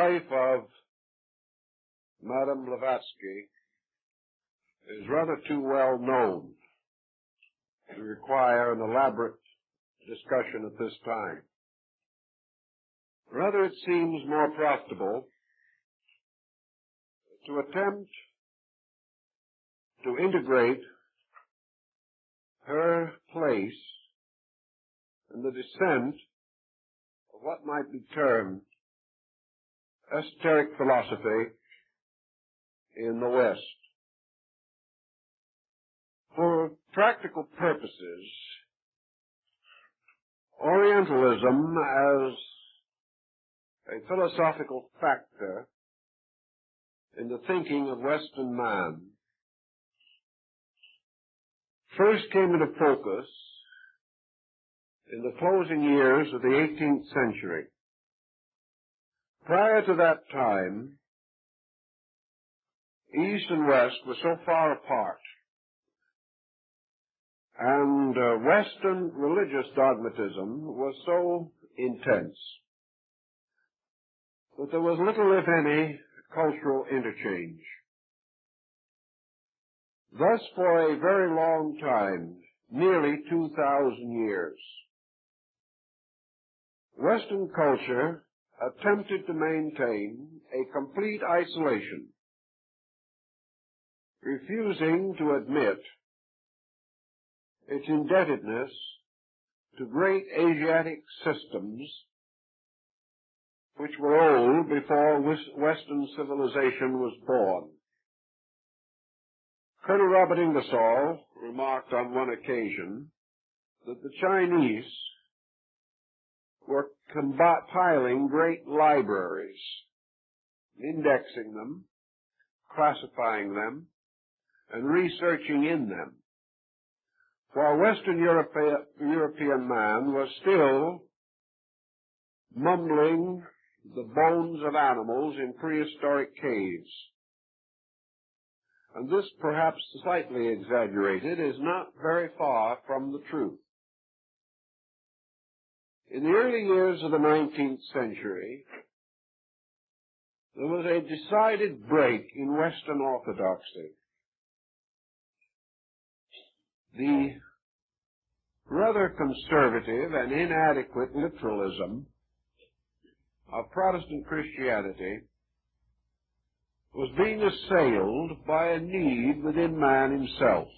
life of Madame Blavodsky is rather too well known to require an elaborate discussion at this time. Rather, it seems more profitable to attempt to integrate her place in the descent of what might be termed esoteric philosophy in the West. For practical purposes, Orientalism as a philosophical factor in the thinking of Western man first came into focus in the closing years of the 18th century. Prior to that time, East and West were so far apart, and Western religious dogmatism was so intense that there was little, if any, cultural interchange. Thus, for a very long time, nearly 2,000 years, Western culture attempted to maintain a complete isolation, refusing to admit its indebtedness to great Asiatic systems which were old before Western civilization was born. Colonel Robert Ingersoll remarked on one occasion that the Chinese were compiling great libraries, indexing them, classifying them, and researching in them, while Western European man was still mumbling the bones of animals in prehistoric caves. And this, perhaps slightly exaggerated, is not very far from the truth. In the early years of the 19th century, there was a decided break in Western orthodoxy. The rather conservative and inadequate literalism of Protestant Christianity was being assailed by a need within man himself.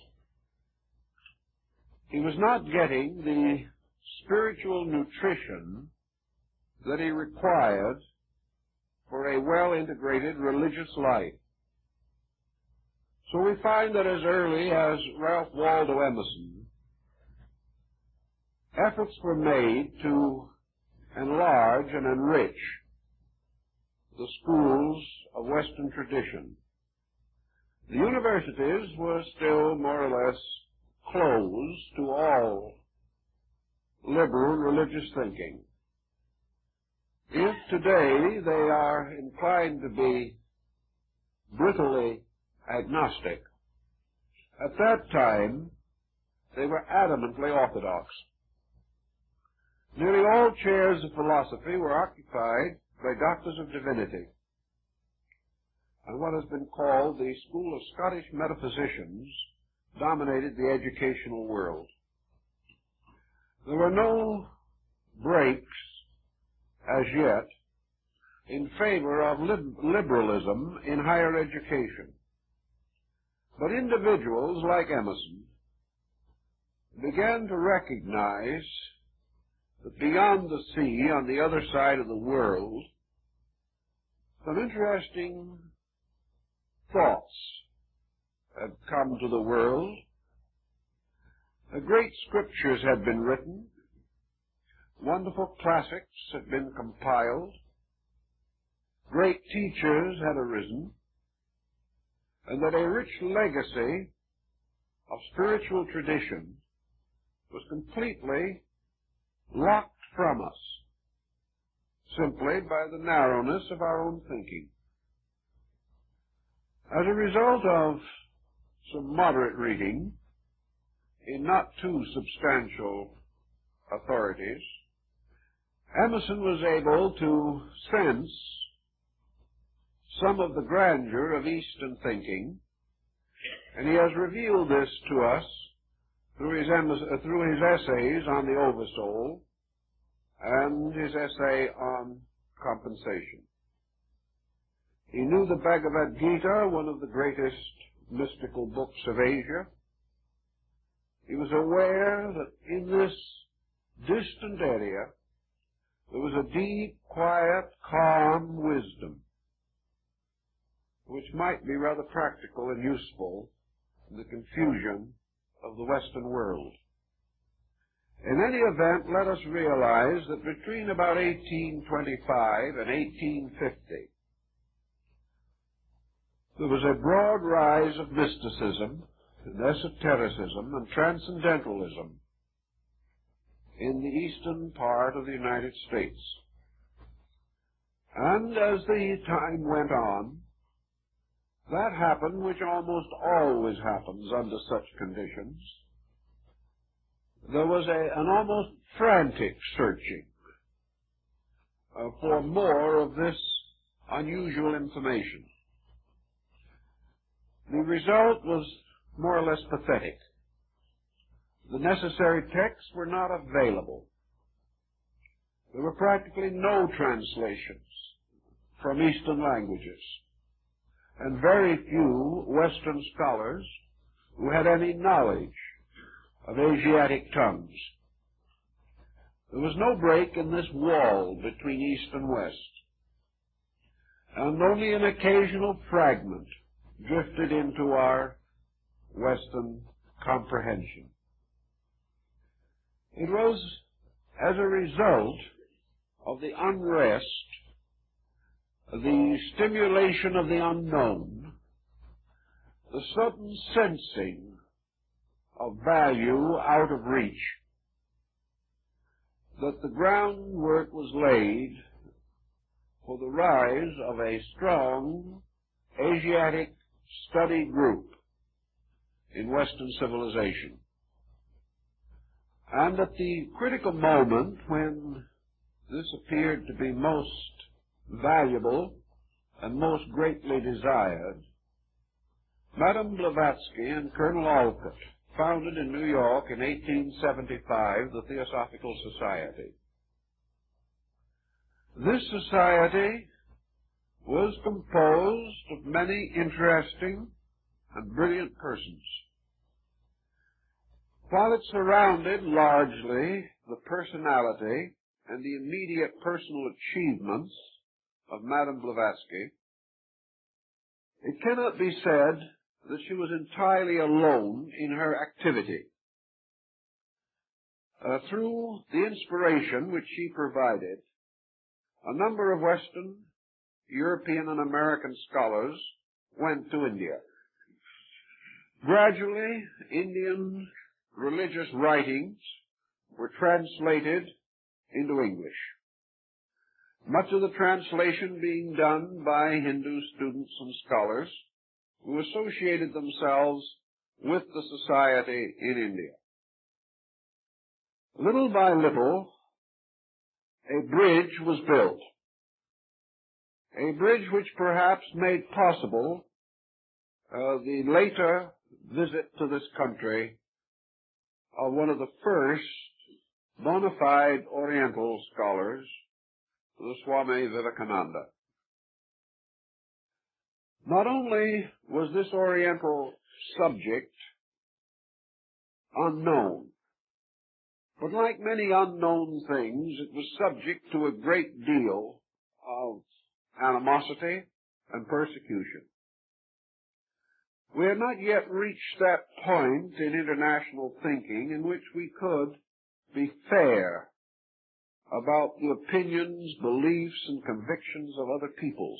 He was not getting the spiritual nutrition that he required for a well-integrated religious life. So we find that as early as Ralph Waldo Emerson, efforts were made to enlarge and enrich the schools of Western tradition. The universities were still more or less closed to all liberal religious thinking. If today they are inclined to be brutally agnostic, at that time they were adamantly orthodox. Nearly all chairs of philosophy were occupied by doctors of divinity, and what has been called the school of Scottish metaphysicians dominated the educational world. There were no breaks as yet in favor of liberalism in higher education, but individuals like Emerson began to recognize that beyond the sea, on the other side of the world, some interesting thoughts had come to the world. The great scriptures had been written, wonderful classics had been compiled, great teachers had arisen, and that a rich legacy of spiritual tradition was completely locked from us simply by the narrowness of our own thinking. As a result of some moderate reading in not too substantial authorities, Emerson was able to sense some of the grandeur of Eastern thinking, and he has revealed this to us through his essays on the oversoul and his essay on compensation. He knew the Bhagavad Gita, one of the greatest mystical books of Asia. He was aware that in this distant area there was a deep, quiet, calm wisdom which might be rather practical and useful in the confusion of the Western world. In any event, let us realize that between about 1825 and 1850, there was a broad rise of mysticism and esotericism and transcendentalism in the eastern part of the United States. And as the time went on, that happened which almost always happens under such conditions. There was an almost frantic searching for more of this unusual information. The result was more or less pathetic. The necessary texts were not available. There were practically no translations from Eastern languages, and very few Western scholars who had any knowledge of Asiatic tongues. There was no break in this wall between East and West, and only an occasional fragment drifted into our Western comprehension. It was as a result of the unrest, the stimulation of the unknown, the sudden sensing of value out of reach, that the groundwork was laid for the rise of a strong Asiatic study group in Western civilization. And at the critical moment when this appeared to be most valuable and most greatly desired, Madame Blavadsky and Colonel Alcott founded in New York in 1875 the Theosophical Society. This society was composed of many interesting and brilliant persons. While it surrounded largely the personality and the immediate personal achievements of Madame Blavadsky, it cannot be said that she was entirely alone in her activity. Through the inspiration which she provided, a number of Western, European, and American scholars went to India. Gradually, Indian religious writings were translated into English, much of the translation being done by Hindu students and scholars who associated themselves with the society in India. Little by little, a bridge was built, a bridge which perhaps made possible the later visit to this country of one of the first bona fide Oriental scholars, the Swami Vivekananda. Not only was this Oriental subject unknown, but like many unknown things, it was subject to a great deal of animosity and persecution. We had not yet reached that point in international thinking in which we could be fair about the opinions, beliefs, and convictions of other peoples.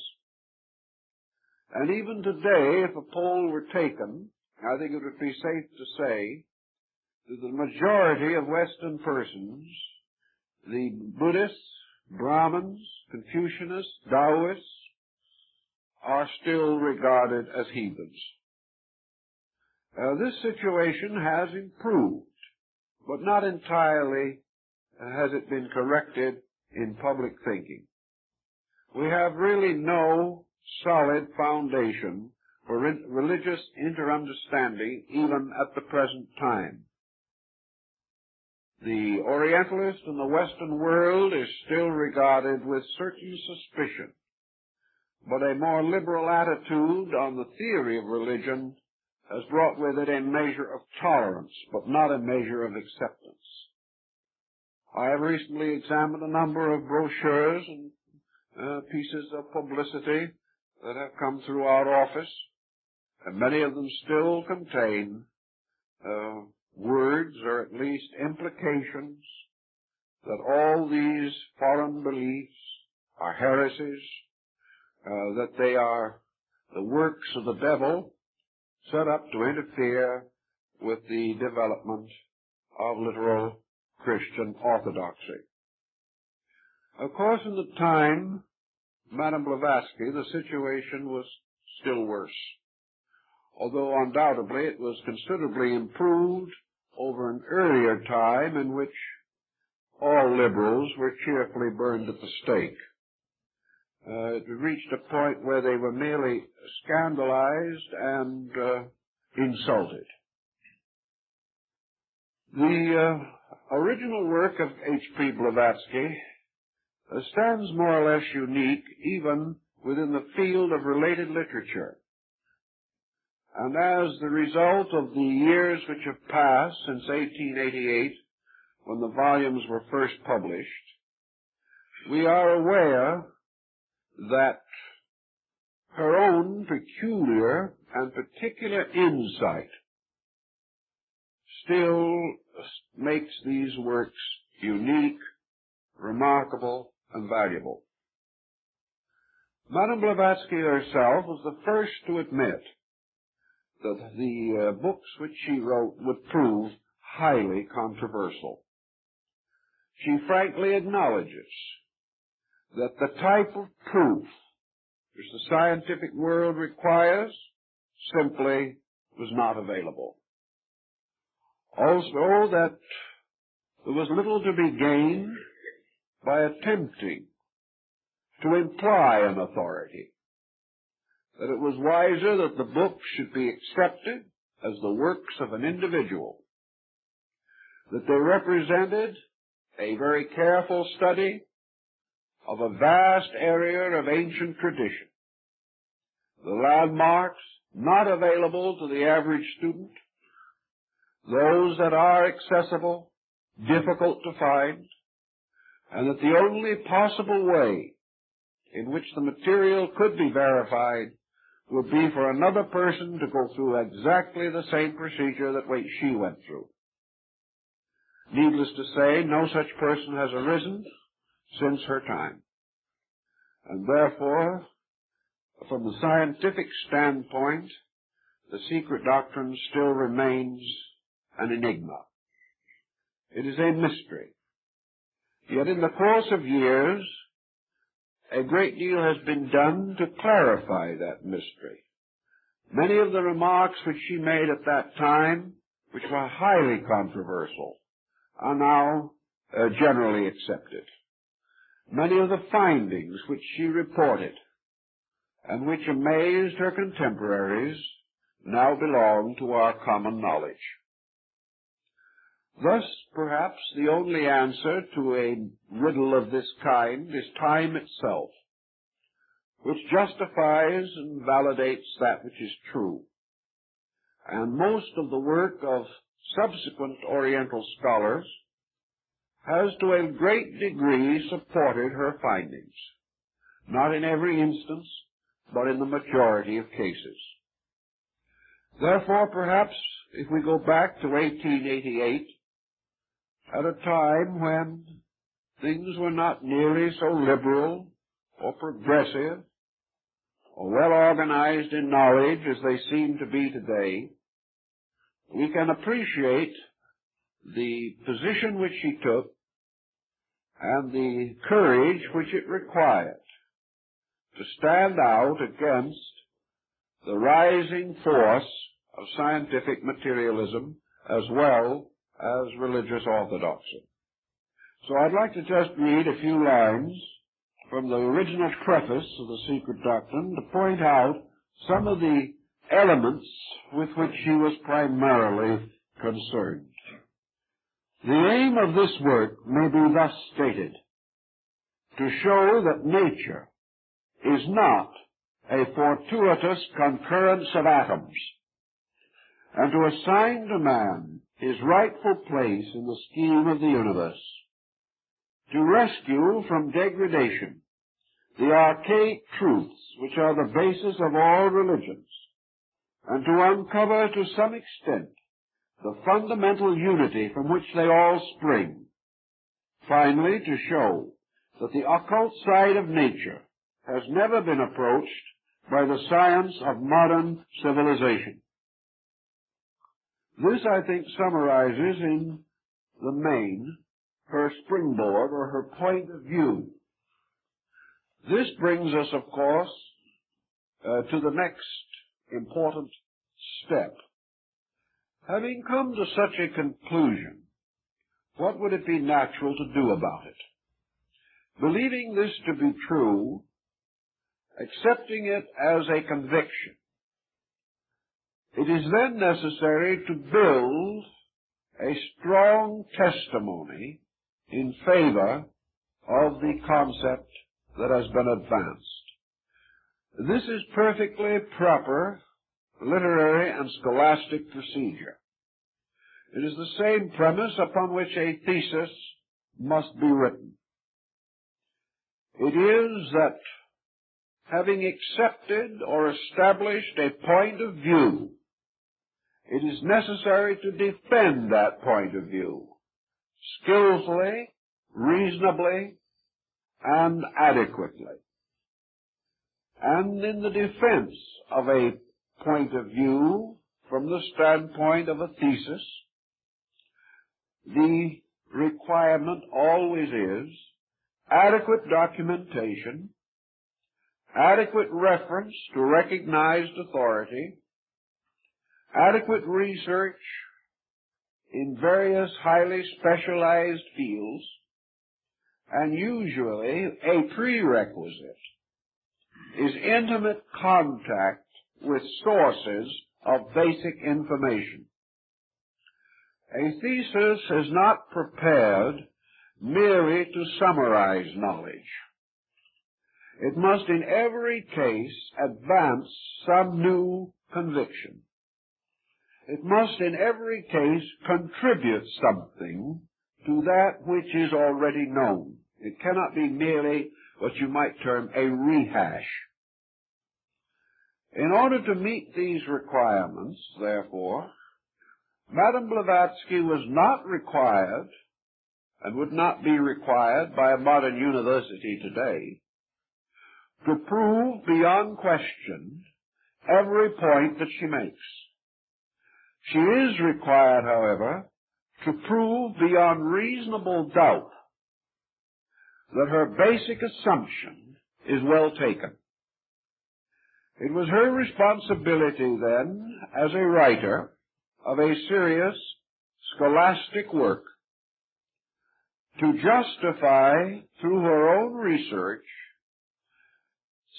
And even today, if a poll were taken, I think it would be safe to say that the majority of Western persons, the Buddhists, Brahmins, Confucianists, Taoists, are still regarded as heathens. This situation has improved, but not entirely has it been corrected in public thinking. We have really no solid foundation for religious inter-understanding even at the present time. The Orientalist in the Western world is still regarded with certain suspicion, but a more liberal attitude on the theory of religion has brought with it a measure of tolerance, but not a measure of acceptance. I have recently examined a number of brochures and pieces of publicity that have come through our office, and many of them still contain words, or at least implications, that all these foreign beliefs are heresies, that they are the works of the devil set up to interfere with the development of literal Christian orthodoxy. Of course, in the time Madame Blavatsky, the situation was still worse, although undoubtedly it was considerably improved over an earlier time in which all liberals were cheerfully burned at the stake. It reached a point where they were merely scandalized and insulted. The original work of H.P. Blavatsky stands more or less unique even within the field of related literature. And as the result of the years which have passed since 1888, when the volumes were first published, we are aware that her own peculiar and particular insight still makes these works unique, remarkable, and valuable. Madame Blavatsky herself was the first to admit that the books which she wrote would prove highly controversial. She frankly acknowledges that the type of proof which the scientific world requires simply was not available. Also, that there was little to be gained by attempting to imply an authority, that it was wiser that the books should be accepted as the works of an individual, that they represented a very careful study of a vast area of ancient tradition, the landmarks not available to the average student, those that are accessible, difficult to find, and that the only possible way in which the material could be verified would be for another person to go through exactly the same procedure that she went through. Needless to say, no such person has arisen since her time. And therefore, from the scientific standpoint, the secret doctrine still remains an enigma. It is a mystery. Yet in the course of years, a great deal has been done to clarify that mystery. Many of the remarks which she made at that time, which were highly controversial, are now generally accepted. Many of the findings which she reported and which amazed her contemporaries now belong to our common knowledge. Thus, perhaps the only answer to a riddle of this kind is time itself, which justifies and validates that which is true. And most of the work of subsequent Oriental scholars has to a great degree supported her findings, not in every instance, but in the majority of cases. Therefore, perhaps, if we go back to 1888, at a time when things were not nearly so liberal or progressive or well organized in knowledge as they seem to be today, we can appreciate the position which she took and the courage which it required to stand out against the rising force of scientific materialism as well as religious orthodoxy. So I'd like to just read a few lines from the original preface of the Secret Doctrine to point out some of the elements with which he was primarily concerned. The aim of this work may be thus stated: to show that nature is not a fortuitous concurrence of atoms, and to assign to man his rightful place in the scheme of the universe, to rescue from degradation the archaic truths which are the basis of all religions, and to uncover to some extent the fundamental unity from which they all spring. Finally, to show that the occult side of nature has never been approached by the science of modern civilization. This, I think, summarizes in the main her springboard or her point of view. This brings us, of course, to the next important step. Having come to such a conclusion, what would it be natural to do about it? Believing this to be true, accepting it as a conviction, it is then necessary to build a strong testimony in favor of the concept that has been advanced. This is perfectly proper literary and scholastic procedure. It is the same premise upon which a thesis must be written. It is that, having accepted or established a point of view, it is necessary to defend that point of view skillfully, reasonably, and adequately. And in the defense of a point of view from the standpoint of a thesis, the requirement always is adequate documentation, adequate reference to recognized authority, adequate research in various highly specialized fields, and usually a prerequisite is intimate contact with sources of basic information. A thesis is not prepared merely to summarize knowledge. It must in every case advance some new conviction. It must in every case contribute something to that which is already known. It cannot be merely what you might term a rehash. In order to meet these requirements, therefore, Madame Blavatsky was not required, and would not be required by a modern university today, to prove beyond question every point that she makes. She is required, however, to prove beyond reasonable doubt that her basic assumption is well taken. It was her responsibility then, as a writer of a serious scholastic work, to justify through her own research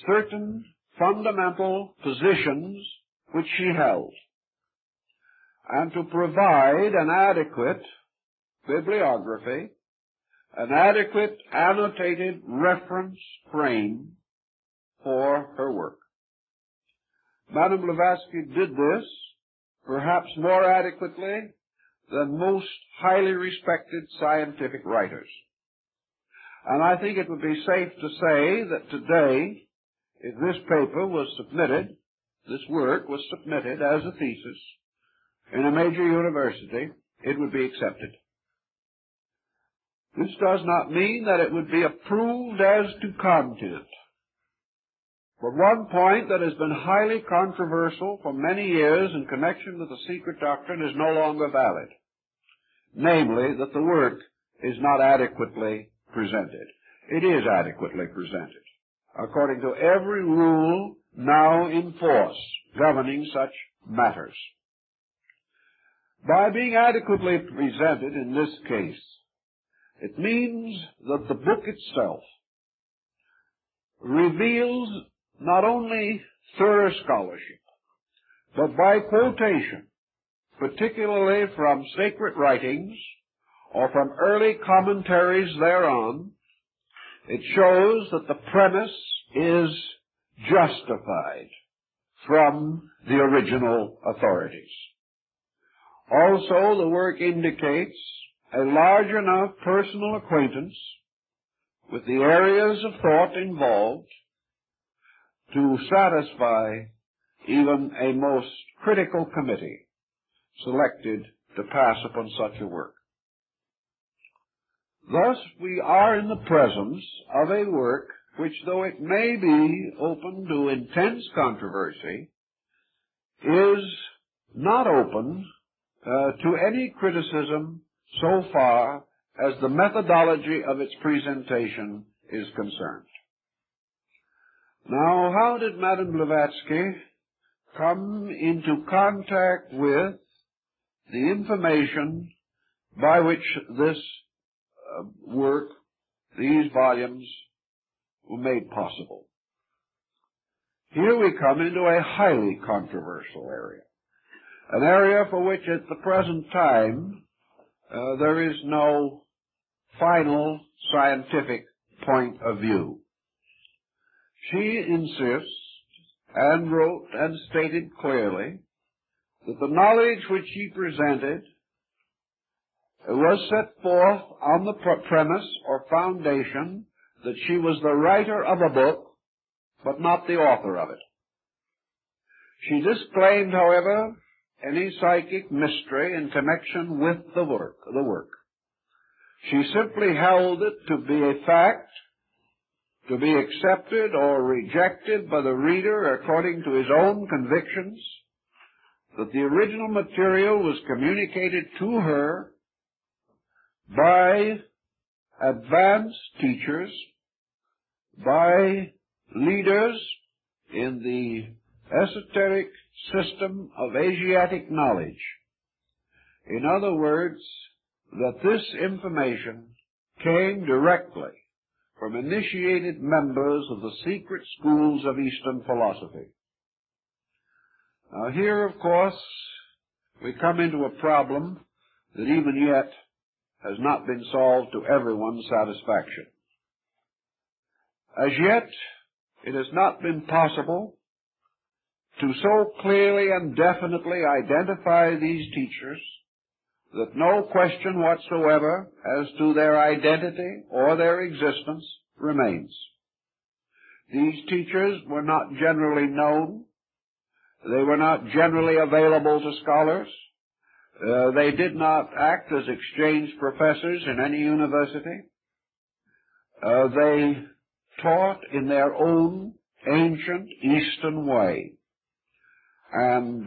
certain fundamental positions which she held, and to provide an adequate bibliography, an adequate annotated reference frame for her work. Madame Blavatsky did this perhaps more adequately than most highly respected scientific writers. And I think it would be safe to say that today, if this paper was submitted, this work was submitted as a thesis in a major university, it would be accepted. This does not mean that it would be approved as to content. But one point that has been highly controversial for many years in connection with the secret doctrine is no longer valid. Namely, that the work is not adequately presented. It is adequately presented, according to every rule now in force governing such matters. By being adequately presented in this case, it means that the book itself reveals not only thorough scholarship, but by quotation, particularly from sacred writings or from early commentaries thereon, it shows that the premise is justified from the original authorities. Also, the work indicates a large enough personal acquaintance with the areas of thought involved to satisfy even a most critical committee selected to pass upon such a work. Thus, we are in the presence of a work which, though it may be open to intense controversy, is not open to any criticism so far as the methodology of its presentation is concerned. Now, how did Madame Blavatsky come into contact with the information by which this work, these volumes, were made possible? Here we come into a highly controversial area, an area for which at the present time there is no final scientific point of view. She insists, and wrote and stated clearly, that the knowledge which she presented was set forth on the premise or foundation that she was the writer of a book, but not the author of it. She disclaimed, however, any psychic mystery in connection with the work. She simply held it to be a fact, to be accepted or rejected by the reader according to his own convictions, that the original material was communicated to her by advanced teachers, by leaders in the esoteric system of Asiatic knowledge. In other words, that this information came directly from initiated members of the secret schools of Eastern philosophy. Now here, of course, we come into a problem that even yet has not been solved to everyone's satisfaction. As yet, it has not been possible to so clearly and definitely identify these teachers that no question whatsoever as to their identity or their existence remains. These teachers were not generally known. They were not generally available to scholars. They did not act as exchange professors in any university. They taught in their own ancient Eastern way. And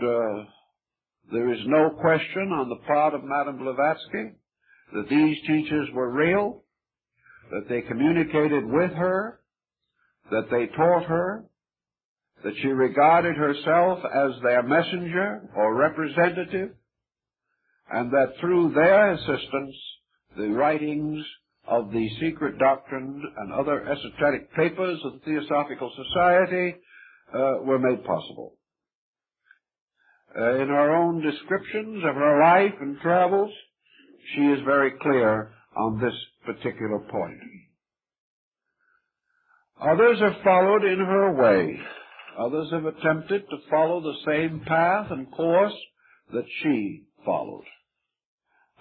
there is no question on the part of Madame Blavatsky that these teachers were real, that they communicated with her, that they taught her, that she regarded herself as their messenger or representative, and that through their assistance the writings of the secret doctrine and other esoteric papers of the Theosophical Society were made possible. In her own descriptions of her life and travels, she is very clear on this particular point. Others have followed in her way. Others have attempted to follow the same path and course that she followed.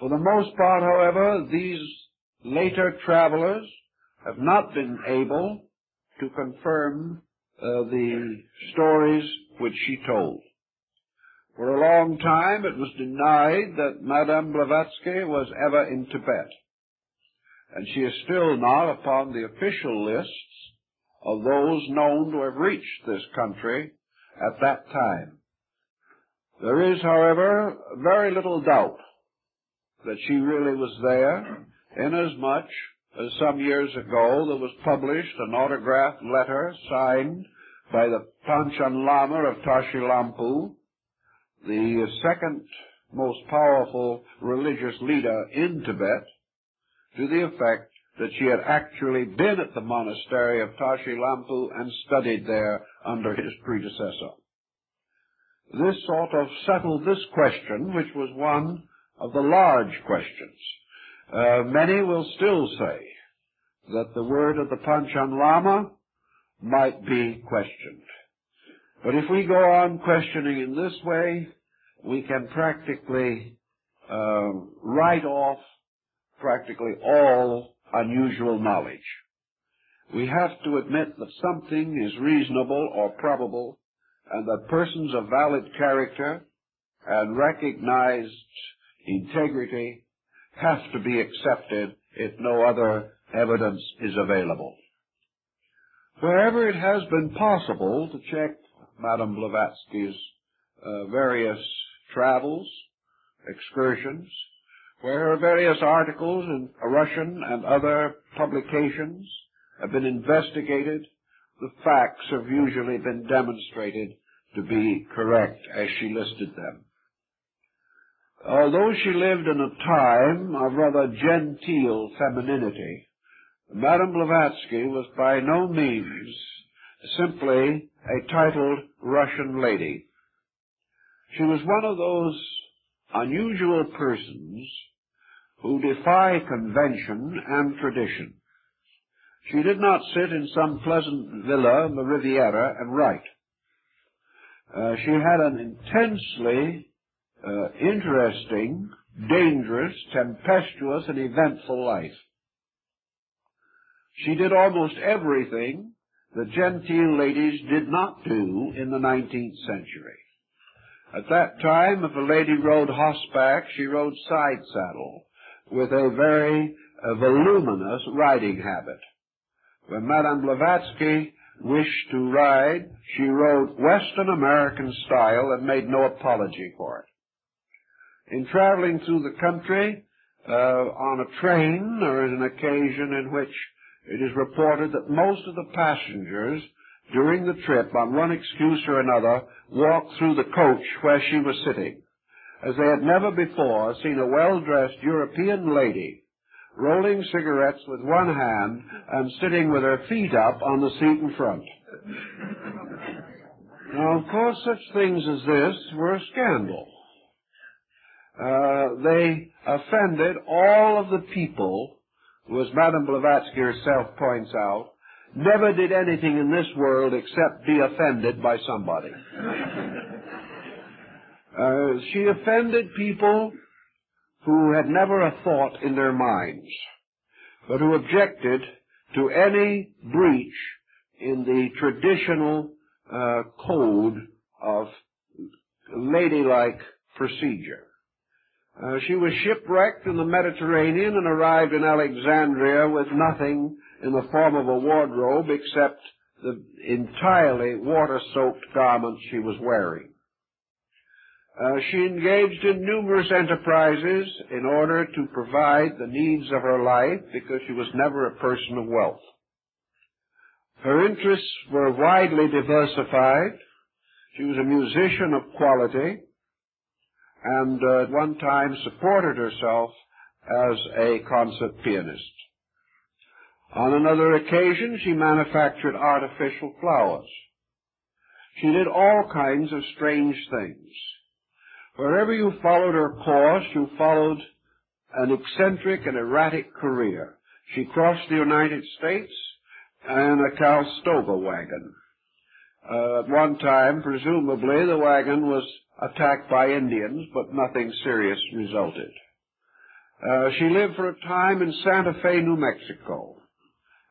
For the most part, however, these later travelers have not been able to confirm the stories which she told. For a long time it was denied that Madame Blavatsky was ever in Tibet, and she is still not upon the official lists of those known to have reached this country at that time. There is, however, very little doubt that she really was there, inasmuch as some years ago there was published an autographed letter signed by the Panchen Lama of Tashilampu, the second most powerful religious leader in Tibet, to the effect that she had actually been at the monastery of Tashilampu and studied there under his predecessor. This sort of settled this question, which was one of the large questions. Many will still say that the word of the Panchen Lama might be questioned. But if we go on questioning in this way, we can practically write off practically all unusual knowledge. We have to admit that something is reasonable or probable, and that persons of valid character and recognized integrity have to be accepted if no other evidence is available. Wherever it has been possible to check Madame Blavatsky's various travels, excursions, where her various articles in Russian and other publications have been investigated, the facts have usually been demonstrated to be correct as she listed them. Although she lived in a time of rather genteel femininity, Madame Blavatsky was by no means simply a titled Russian lady. She was one of those unusual persons who defy convention and tradition. She did not sit in some pleasant villa in the Riviera and write. She had an intensely interesting, dangerous, tempestuous, and eventful life. She did almost everything that genteel ladies did not do in the 19th century. At that time, if a lady rode horseback, she rode side saddle with a very voluminous riding habit. When Madame Blavatsky wished to ride, she rode Western American style and made no apology for it. In traveling through the country on a train, there is an occasion in which it is reported that most of the passengers during the trip, on one excuse or another, walked through the coach where she was sitting, as they had never before seen a well-dressed European lady rolling cigarettes with one hand and sitting with her feet up on the seat in front. Now, of course, such things as this were a scandal. They offended all of the people who, as Madame Blavatsky herself points out, never did anything in this world except be offended by somebody. She offended people who had never a thought in their minds, but who objected to any breach in the traditional code of ladylike procedure. She was shipwrecked in the Mediterranean and arrived in Alexandria with nothing in the form of a wardrobe except the entirely water-soaked garments she was wearing. She engaged in numerous enterprises in order to provide the needs of her life because she was never a person of wealth. Her interests were widely diversified. She was a musician of quality and at one time supported herself as a concert pianist. On another occasion, she manufactured artificial flowers. She did all kinds of strange things. Wherever you followed her course, you followed an eccentric and erratic career. She crossed the United States in a Calistoga wagon. At one time, presumably, the wagon was attacked by Indians, but nothing serious resulted. She lived for a time in Santa Fe, New Mexico,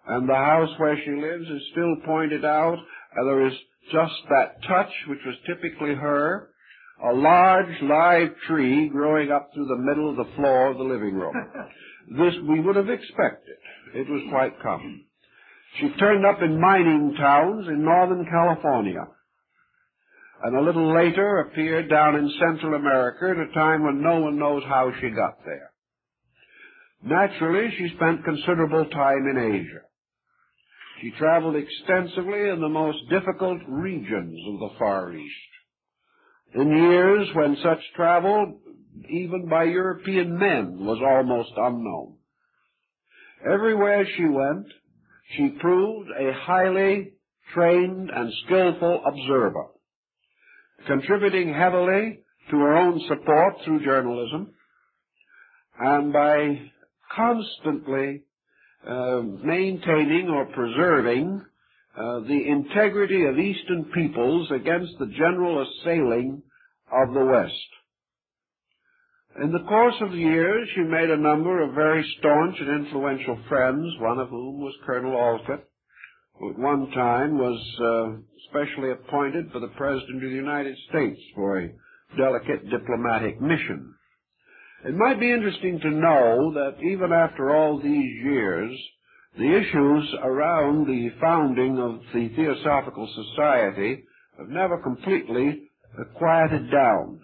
and the house where she lives is still pointed out, and there is just that touch which was typically her, a large live tree growing up through the middle of the floor of the living room. This we would have expected. It was quite common. She turned up in mining towns in Northern California, and a little later appeared down in Central America at a time when no one knows how she got there. Naturally, she spent considerable time in Asia. She traveled extensively in the most difficult regions of the Far East. In years when such travel, even by European men, was almost unknown. Everywhere she went, she proved a highly trained and skillful observer, contributing heavily to her own support through journalism, and by constantly maintaining or preserving the integrity of Eastern peoples against the general assailing of the West. In the course of years, she made a number of very staunch and influential friends, one of whom was Colonel Alcott, who at one time was specially appointed for the President of the United States for a delicate diplomatic mission. It might be interesting to know that even after all these years, the issues around the founding of the Theosophical Society have never completely quieted down.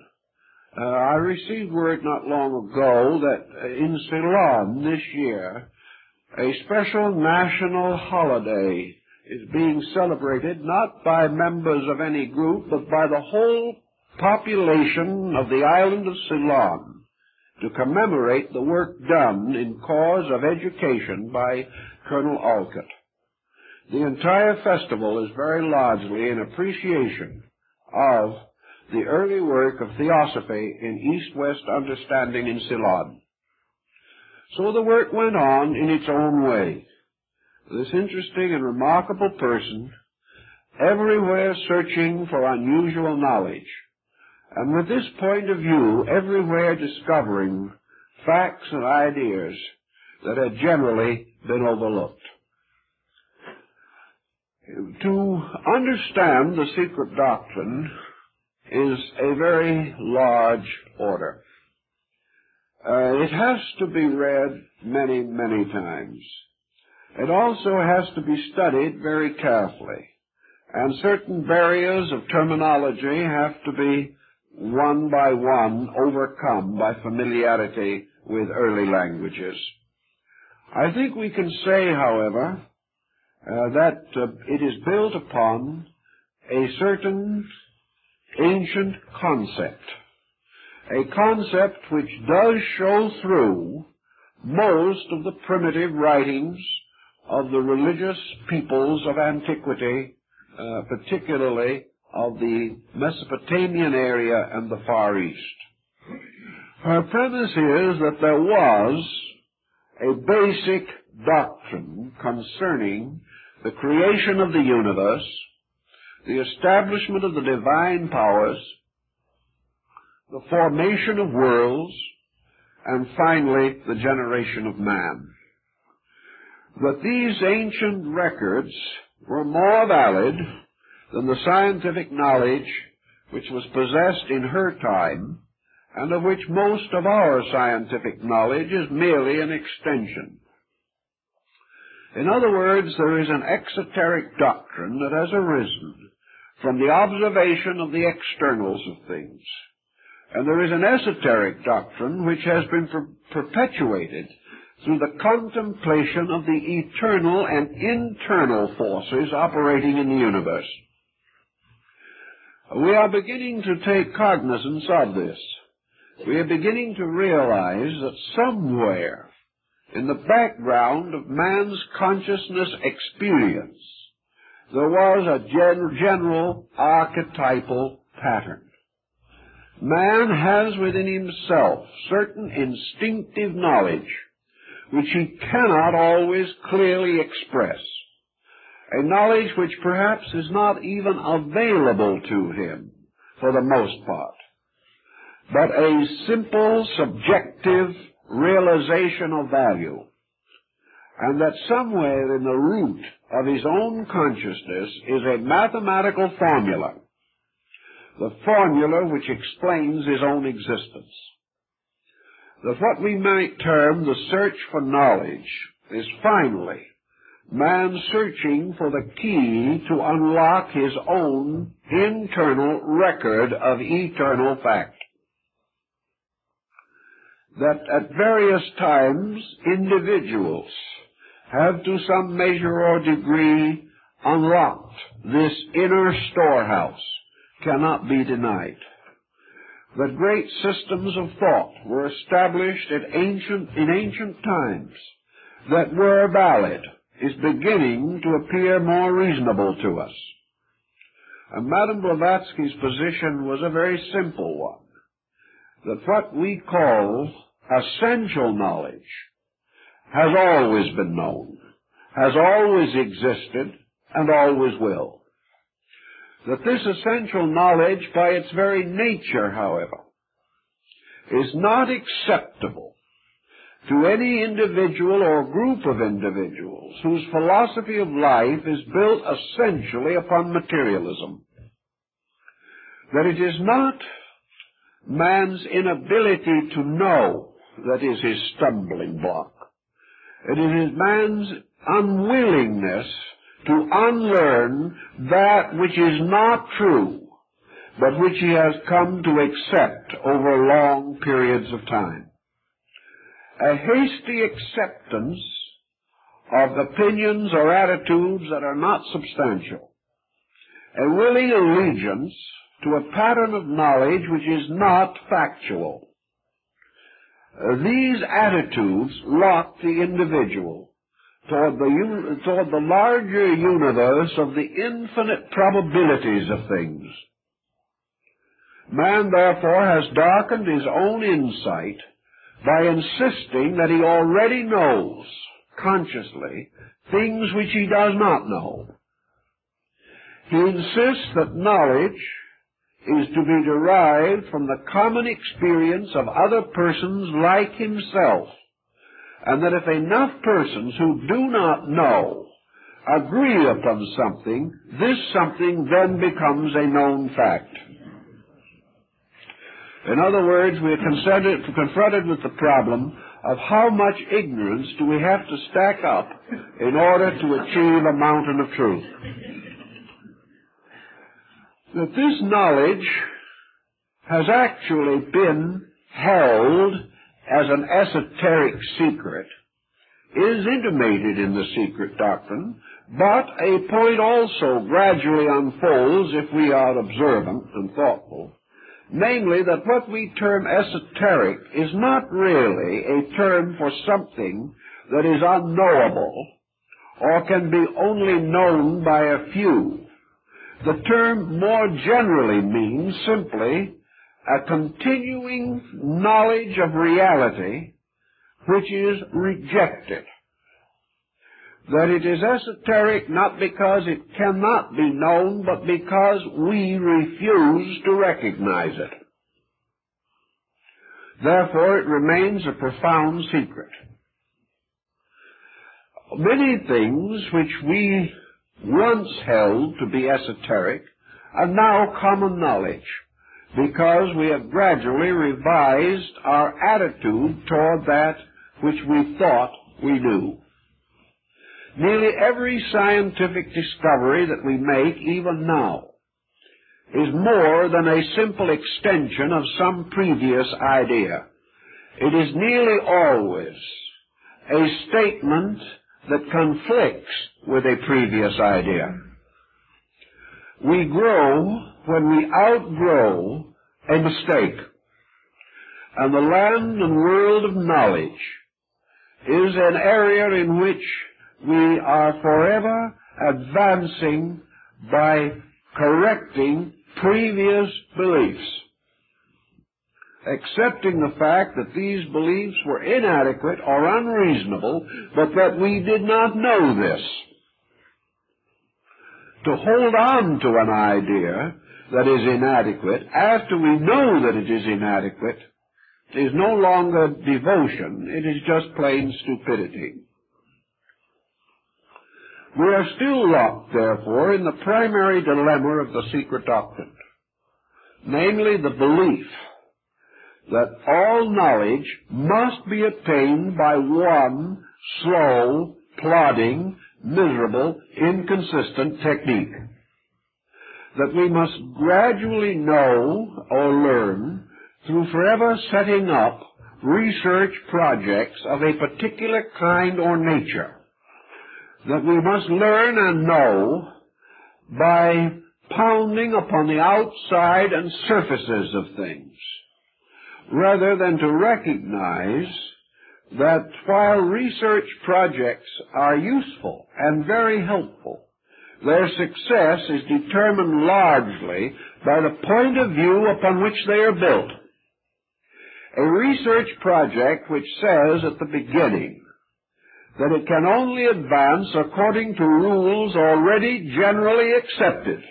I received word not long ago that in Ceylon this year, a special national holiday is being celebrated not by members of any group, but by the whole population of the island of Ceylon, to commemorate the work done in cause of education by Colonel Alcott. The entire festival is very largely an appreciation of the early work of theosophy in East-West understanding in Ceylon. So the work went on in its own way. This interesting and remarkable person, everywhere searching for unusual knowledge, and with this point of view, everywhere discovering facts and ideas that had generally been overlooked. To understand the secret doctrine is a very large order. It has to be read many, many times. It also has to be studied very carefully, and certain barriers of terminology have to be one by one overcome by familiarity with early languages. I think we can say, however, that it is built upon a certain ancient concept, a concept which does show through most of the primitive writings of the religious peoples of antiquity, particularly of the Mesopotamian area and the Far East. Our premise is that there was a basic doctrine concerning the creation of the universe, the establishment of the divine powers, the formation of worlds, and finally the generation of man. That these ancient records were more valid than the scientific knowledge which was possessed in her time, and of which most of our scientific knowledge is merely an extension. In other words, there is an exoteric doctrine that has arisen from the observation of the externals of things, and there is an esoteric doctrine which has been perpetuated through the contemplation of the eternal and internal forces operating in the universe. We are beginning to take cognizance of this. We are beginning to realize that somewhere in the background of man's consciousness experience, there was a general archetypal pattern. Man has within himself certain instinctive knowledge which he cannot always clearly express, a knowledge which perhaps is not even available to him for the most part, but a simple subjective realization of value, and that somewhere in the root of his own consciousness is a mathematical formula, the formula which explains his own existence. That what we might term the search for knowledge is finally man searching for the key to unlock his own internal record of eternal fact. That at various times individuals have to some measure or degree unlocked this inner storehouse cannot be denied. That great systems of thought were established in ancient times, that were valid is beginning to appear more reasonable to us. And Madame Blavodsky's position was a very simple one, that what we call essential knowledge has always been known, has always existed, and always will. That this essential knowledge, by its very nature, however, is not acceptable to any individual or group of individuals whose philosophy of life is built essentially upon materialism. That it is not man's inability to know that is his stumbling block. It is man's unwillingness to unlearn that which is not true, but which he has come to accept over long periods of time. A hasty acceptance of opinions or attitudes that are not substantial. A willing allegiance to a pattern of knowledge which is not factual. These attitudes lock the individual toward the larger universe of the infinite probabilities of things. Man, therefore, has darkened his own insight by insisting that he already knows, consciously, things which he does not know. He insists that knowledge is to be derived from the common experience of other persons like himself, and that if enough persons who do not know agree upon something, this something then becomes a known fact. In other words, we are confronted with the problem of how much ignorance do we have to stack up in order to achieve a mountain of truth. That this knowledge has actually been held as an esoteric secret is intimated in the secret doctrine, but a point also gradually unfolds if we are observant and thoughtful, namely that what we term esoteric is not really a term for something that is unknowable or can be only known by a few. The term more generally means simply a continuing knowledge of reality which is rejected. That it is esoteric not because it cannot be known, but because we refuse to recognize it. Therefore, it remains a profound secret. Many things which we once held to be esoteric are now common knowledge, because we have gradually revised our attitude toward that which we thought we knew. Nearly every scientific discovery that we make, even now, is more than a simple extension of some previous idea. It is nearly always a statement that conflicts with a previous idea. We grow when we outgrow a mistake. And the land and world of knowledge is an area in which we are forever advancing by correcting previous beliefs, accepting the fact that these beliefs were inadequate or unreasonable, but that we did not know this. To hold on to an idea that is inadequate after we know that it is inadequate is no longer devotion, it is just plain stupidity. We are still locked, therefore, in the primary dilemma of the secret doctrine, namely the belief that all knowledge must be attained by one slow, plodding, miserable, inconsistent technique. That we must gradually know or learn through forever setting up research projects of a particular kind or nature. That we must learn and know by pounding upon the outside and surfaces of things, rather than to recognize that while research projects are useful and very helpful, their success is determined largely by the point of view upon which they are built. A research project which says at the beginning that it can only advance according to rules already generally accepted,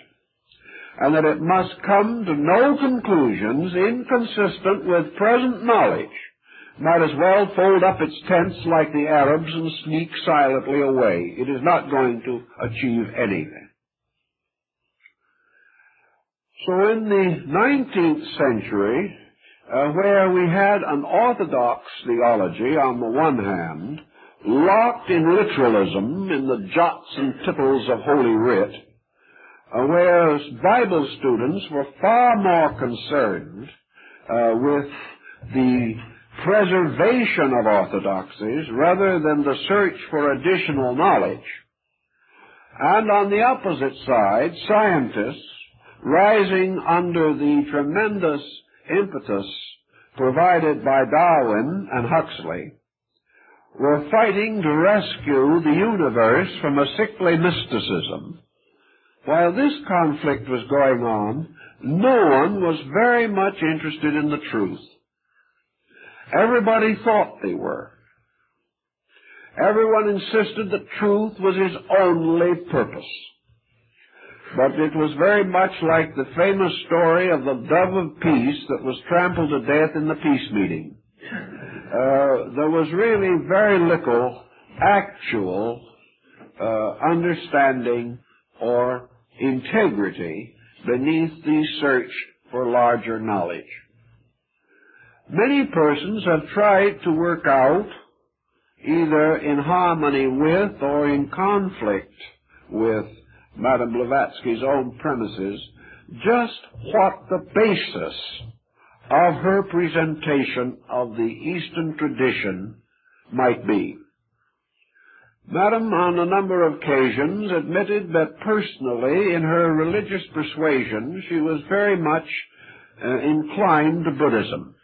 and that it must come to no conclusions inconsistent with present knowledge, might as well fold up its tents like the Arabs and sneak silently away. It is not going to achieve anything. So in the 19th century, where we had an orthodox theology on the one hand, locked in literalism in the jots and tittles of Holy Writ, whereas Bible students were far more concerned with the preservation of orthodoxies rather than the search for additional knowledge. And on the opposite side, scientists, rising under the tremendous impetus provided by Darwin and Huxley, were fighting to rescue the universe from a sickly mysticism. While this conflict was going on, no one was very much interested in the truth. Everybody thought they were. Everyone insisted that truth was his only purpose. But it was very much like the famous story of the dove of peace that was trampled to death in the peace meeting. There was really very little actual understanding or integrity beneath the search for larger knowledge. Many persons have tried to work out, either in harmony with or in conflict with Madame Blavatsky's own premises, just what the basis of her presentation of the Eastern tradition might be. Madame, on a number of occasions, admitted that personally, in her religious persuasion, she was very much inclined to Buddhism.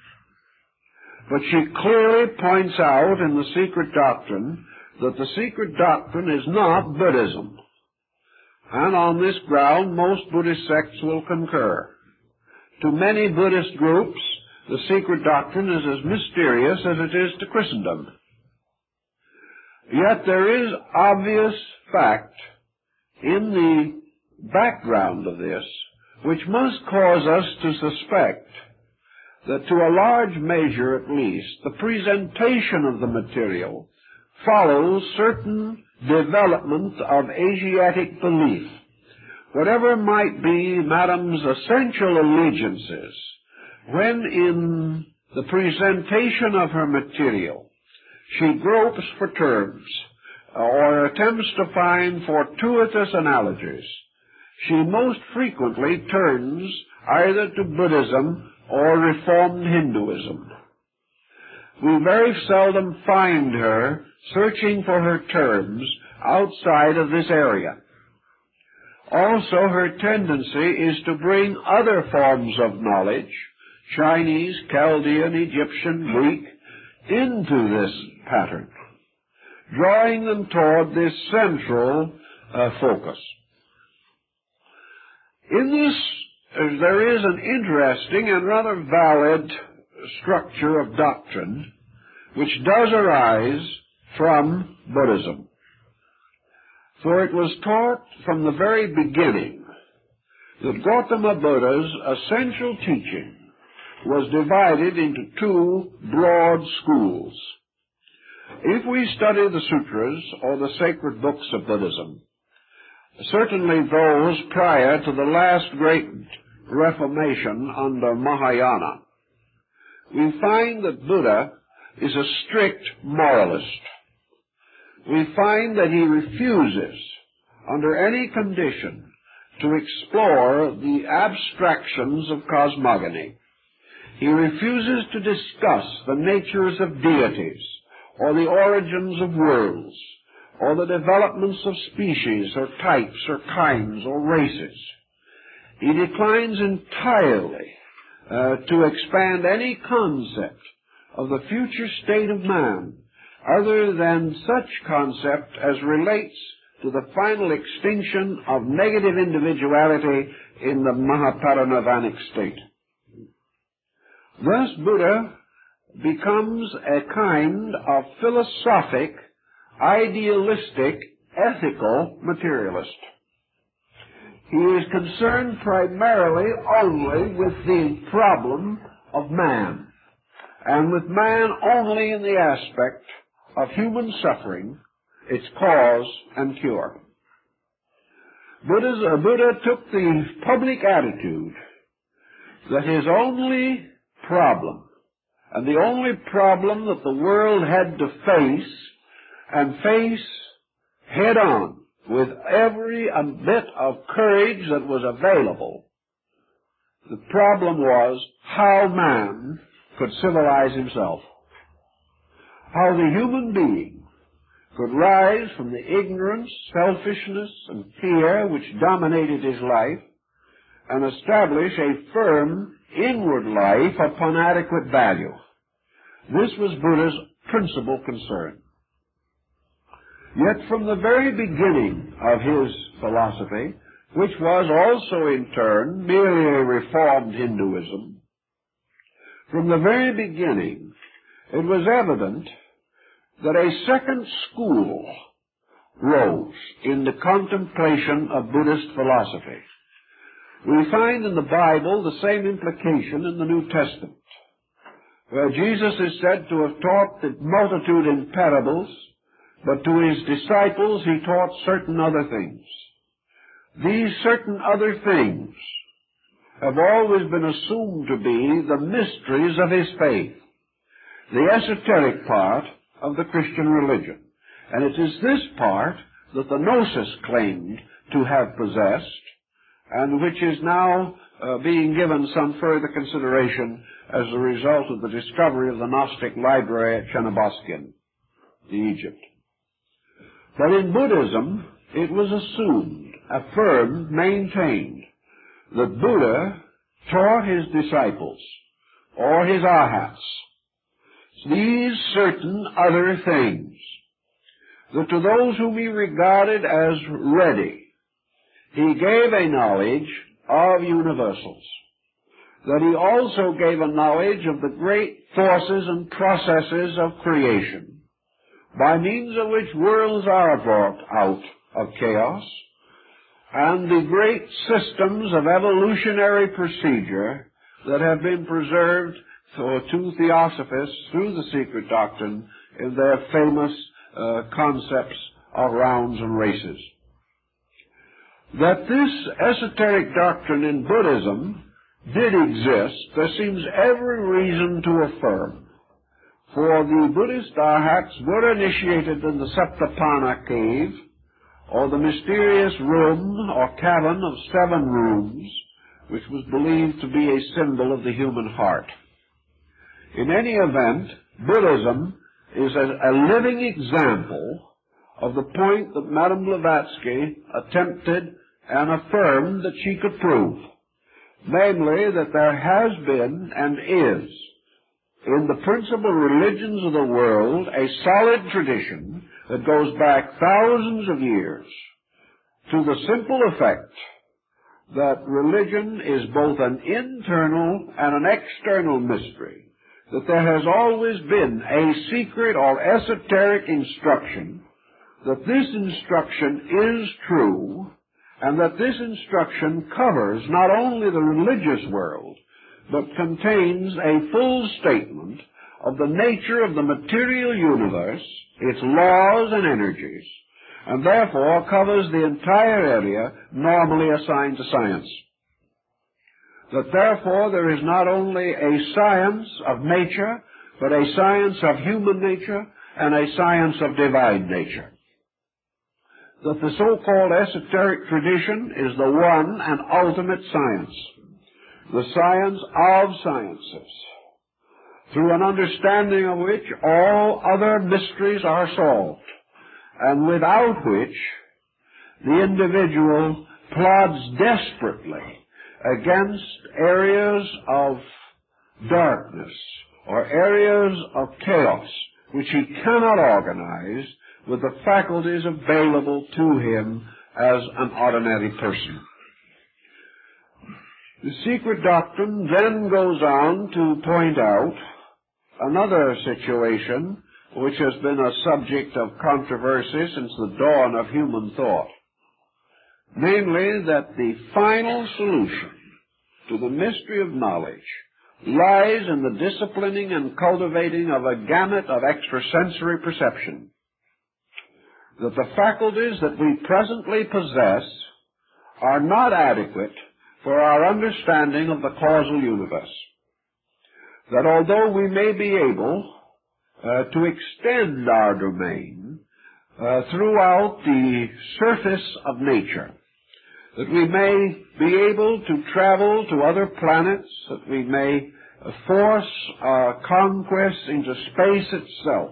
But she clearly points out in the Secret Doctrine that the Secret Doctrine is not Buddhism. And on this ground, most Buddhist sects will concur. To many Buddhist groups, the Secret Doctrine is as mysterious as it is to Christendom. Yet there is obvious fact in the background of this which must cause us to suspect that to a large measure at least, the presentation of the material follows certain development of Asiatic belief. Whatever might be Madame's essential allegiances, when in the presentation of her material she gropes for terms or attempts to find fortuitous analogies, she most frequently turns either to Buddhism or Reformed Hinduism. We very seldom find her searching for her terms outside of this area. Also, her tendency is to bring other forms of knowledge, Chinese, Chaldean, Egyptian, Greek, into this pattern, drawing them toward this central focus. In this, there is an interesting and rather valid structure of doctrine which does arise from Buddhism. For it was taught from the very beginning that Gautama Buddha's essential teaching was divided into two broad schools. If we study the sutras or the sacred books of Buddhism, certainly those prior to the last great Reformation under Mahayana, we find that Buddha is a strict moralist. We find that he refuses, under any condition, to explore the abstractions of cosmogony. He refuses to discuss the natures of deities, or the origins of worlds, or the developments of species, or types, or kinds, or races. He declines entirely to expand any concept of the future state of man other than such concept as relates to the final extinction of negative individuality in the Mahaparinirvanic state. Thus, Buddha becomes a kind of philosophic, idealistic, ethical materialist. He is concerned primarily only with the problem of man, and with man only in the aspect of human suffering, its cause and cure. Buddha took the public attitude that his only problem, and the only problem that the world had to face, and face head-on with every bit of courage that was available, the problem was how man could civilize himself, how the human being could rise from the ignorance, selfishness, and fear which dominated his life and establish a firm inward life upon adequate value. This was Buddha's principal concern. Yet from the very beginning of his philosophy, which was also in turn merely a reformed Hinduism, from the very beginning it was evident that a second school rose in the contemplation of Buddhist philosophy. We find in the Bible the same implication in the New Testament, where Jesus is said to have taught the multitude in parables, but to his disciples he taught certain other things. These certain other things have always been assumed to be the mysteries of his faith, the esoteric part of the Christian religion. And it is this part that the Gnosis claimed to have possessed, and which is now being given some further consideration as a result of the discovery of the Gnostic library at Chenaboskin, Egypt. But in Buddhism, it was assumed, affirmed, maintained, that Buddha taught his disciples, or his arhats, these certain other things, that to those whom he regarded as ready, he gave a knowledge of universals, that he also gave a knowledge of the great forces and processes of creation, by means of which worlds are brought out of chaos, and the great systems of evolutionary procedure that have been preserved to theosophists through the secret doctrine in their famous concepts of rounds and races. That this esoteric doctrine in Buddhism did exist, there seems every reason to affirm. For the Buddhist arhats were initiated in the Saptapana cave, or the mysterious room or cabin of 7 rooms, which was believed to be a symbol of the human heart. In any event, Buddhism is a living example of the point that Madame Blavatsky attempted and affirmed that she could prove, namely that there has been and is, in the principal religions of the world, a solid tradition that goes back thousands of years to the simple effect that religion is both an internal and an external mystery, that there has always been a secret or esoteric instruction, that this instruction is true, and that this instruction covers not only the religious world, but contains a full statement of the nature of the material universe, its laws and energies, and therefore covers the entire area normally assigned to science. That therefore there is not only a science of nature, but a science of human nature and a science of divine nature. That the so-called esoteric tradition is the one and ultimate science, the science of sciences, through an understanding of which all other mysteries are solved, and without which the individual plods desperately against areas of darkness or areas of chaos which he cannot organize with the faculties available to him as an ordinary person. The secret doctrine then goes on to point out another situation which has been a subject of controversy since the dawn of human thought, namely that the final solution to the mystery of knowledge lies in the disciplining and cultivating of a gamut of extrasensory perception, that the faculties that we presently possess are not adequate for our understanding of the causal universe, that although we may be able to extend our domain throughout the surface of nature, that we may be able to travel to other planets, that we may force our conquest into space itself,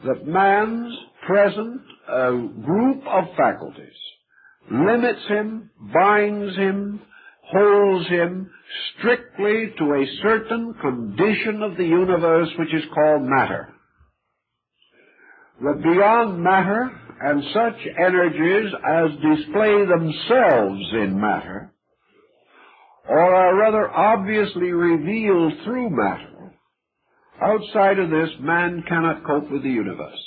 that man's present group of faculties limits him, binds him, holds him strictly to a certain condition of the universe which is called matter. That beyond matter and such energies as display themselves in matter, or are rather obviously revealed through matter, outside of this man cannot cope with the universe.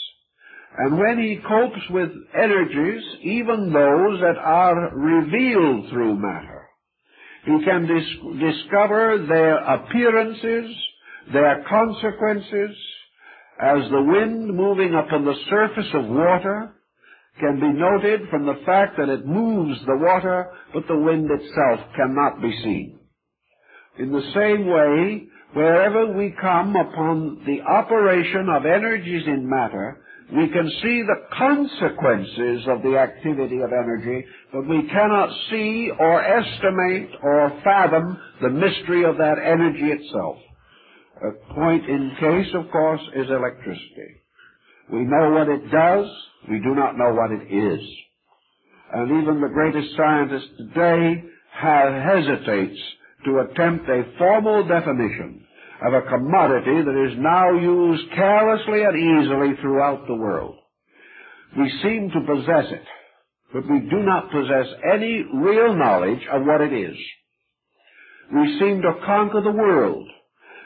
And when he copes with energies, even those that are revealed through matter, he can discover their appearances, their consequences, as the wind moving upon the surface of water can be noted from the fact that it moves the water, but the wind itself cannot be seen. In the same way, wherever we come upon the operation of energies in matter, we can see the consequences of the activity of energy, but we cannot see or estimate or fathom the mystery of that energy itself. A point in case, of course, is electricity. We know what it does, we do not know what it is. And even the greatest scientist today hesitates to attempt a formal definition of a commodity that is now used carelessly and easily throughout the world. We seem to possess it, but we do not possess any real knowledge of what it is. We seem to conquer the world,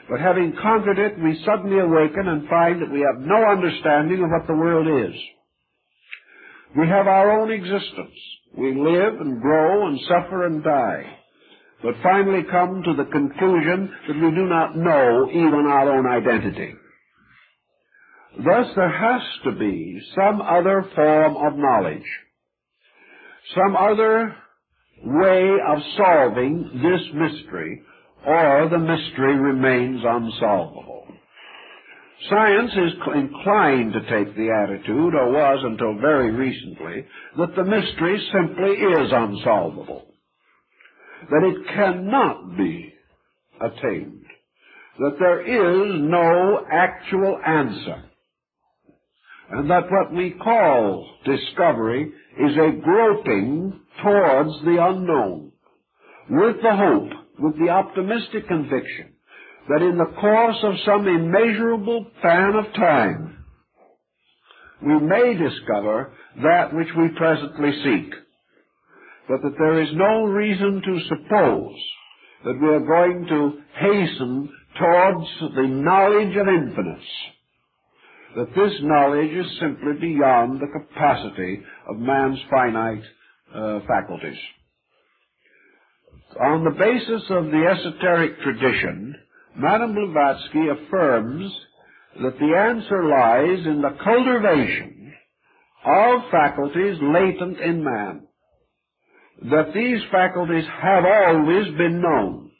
but having conquered it, we suddenly awaken and find that we have no understanding of what the world is. We have our own existence. We live and grow and suffer and die, but finally come to the conclusion that we do not know even our own identity. Thus, there has to be some other form of knowledge, some other way of solving this mystery, or the mystery remains unsolvable. Science is inclined to take the attitude, or was until very recently, that the mystery simply is unsolvable, that it cannot be attained, that there is no actual answer, and that what we call discovery is a groping towards the unknown, with the hope, with the optimistic conviction, that in the course of some immeasurable span of time, we may discover that which we presently seek, but that there is no reason to suppose that we are going to hasten towards the knowledge of infinites, that this knowledge is simply beyond the capacity of man's finite faculties. On the basis of the esoteric tradition, Madame Blavatsky affirms that the answer lies in the cultivation of faculties latent in man, that these faculties have always been known,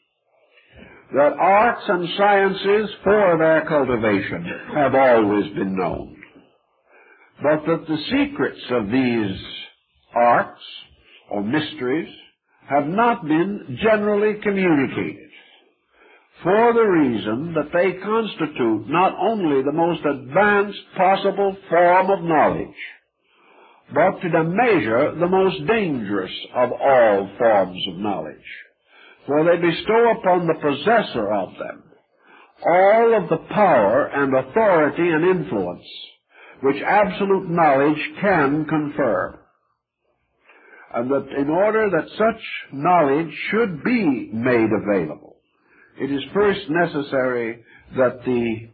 that arts and sciences for their cultivation have always been known, but that the secrets of these arts or mysteries have not been generally communicated, for the reason that they constitute not only the most advanced possible form of knowledge, but in a measure the most dangerous of all forms of knowledge, for they bestow upon the possessor of them all of the power and authority and influence which absolute knowledge can confer. And that in order that such knowledge should be made available, it is first necessary that the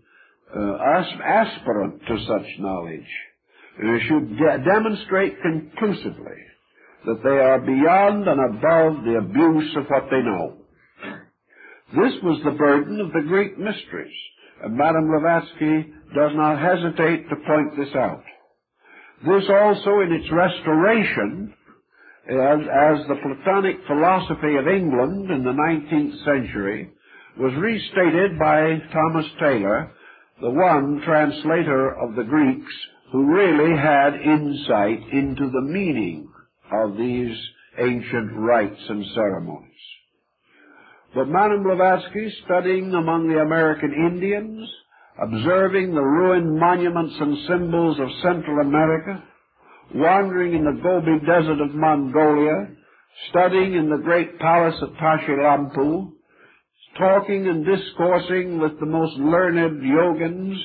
aspirant to such knowledge should demonstrate conclusively that they are beyond and above the abuse of what they know. This was the burden of the Greek mysteries, and Madame Blavatsky does not hesitate to point this out. This also, in its restoration, as the Platonic philosophy of England in the 19th century, was restated by Thomas Taylor, the one translator of the Greeks who really had insight into the meaning of these ancient rites and ceremonies. But Madame Blavatsky, studying among the American Indians, observing the ruined monuments and symbols of Central America, wandering in the Gobi Desert of Mongolia, studying in the great palace at Tashilampu, talking and discoursing with the most learned yogins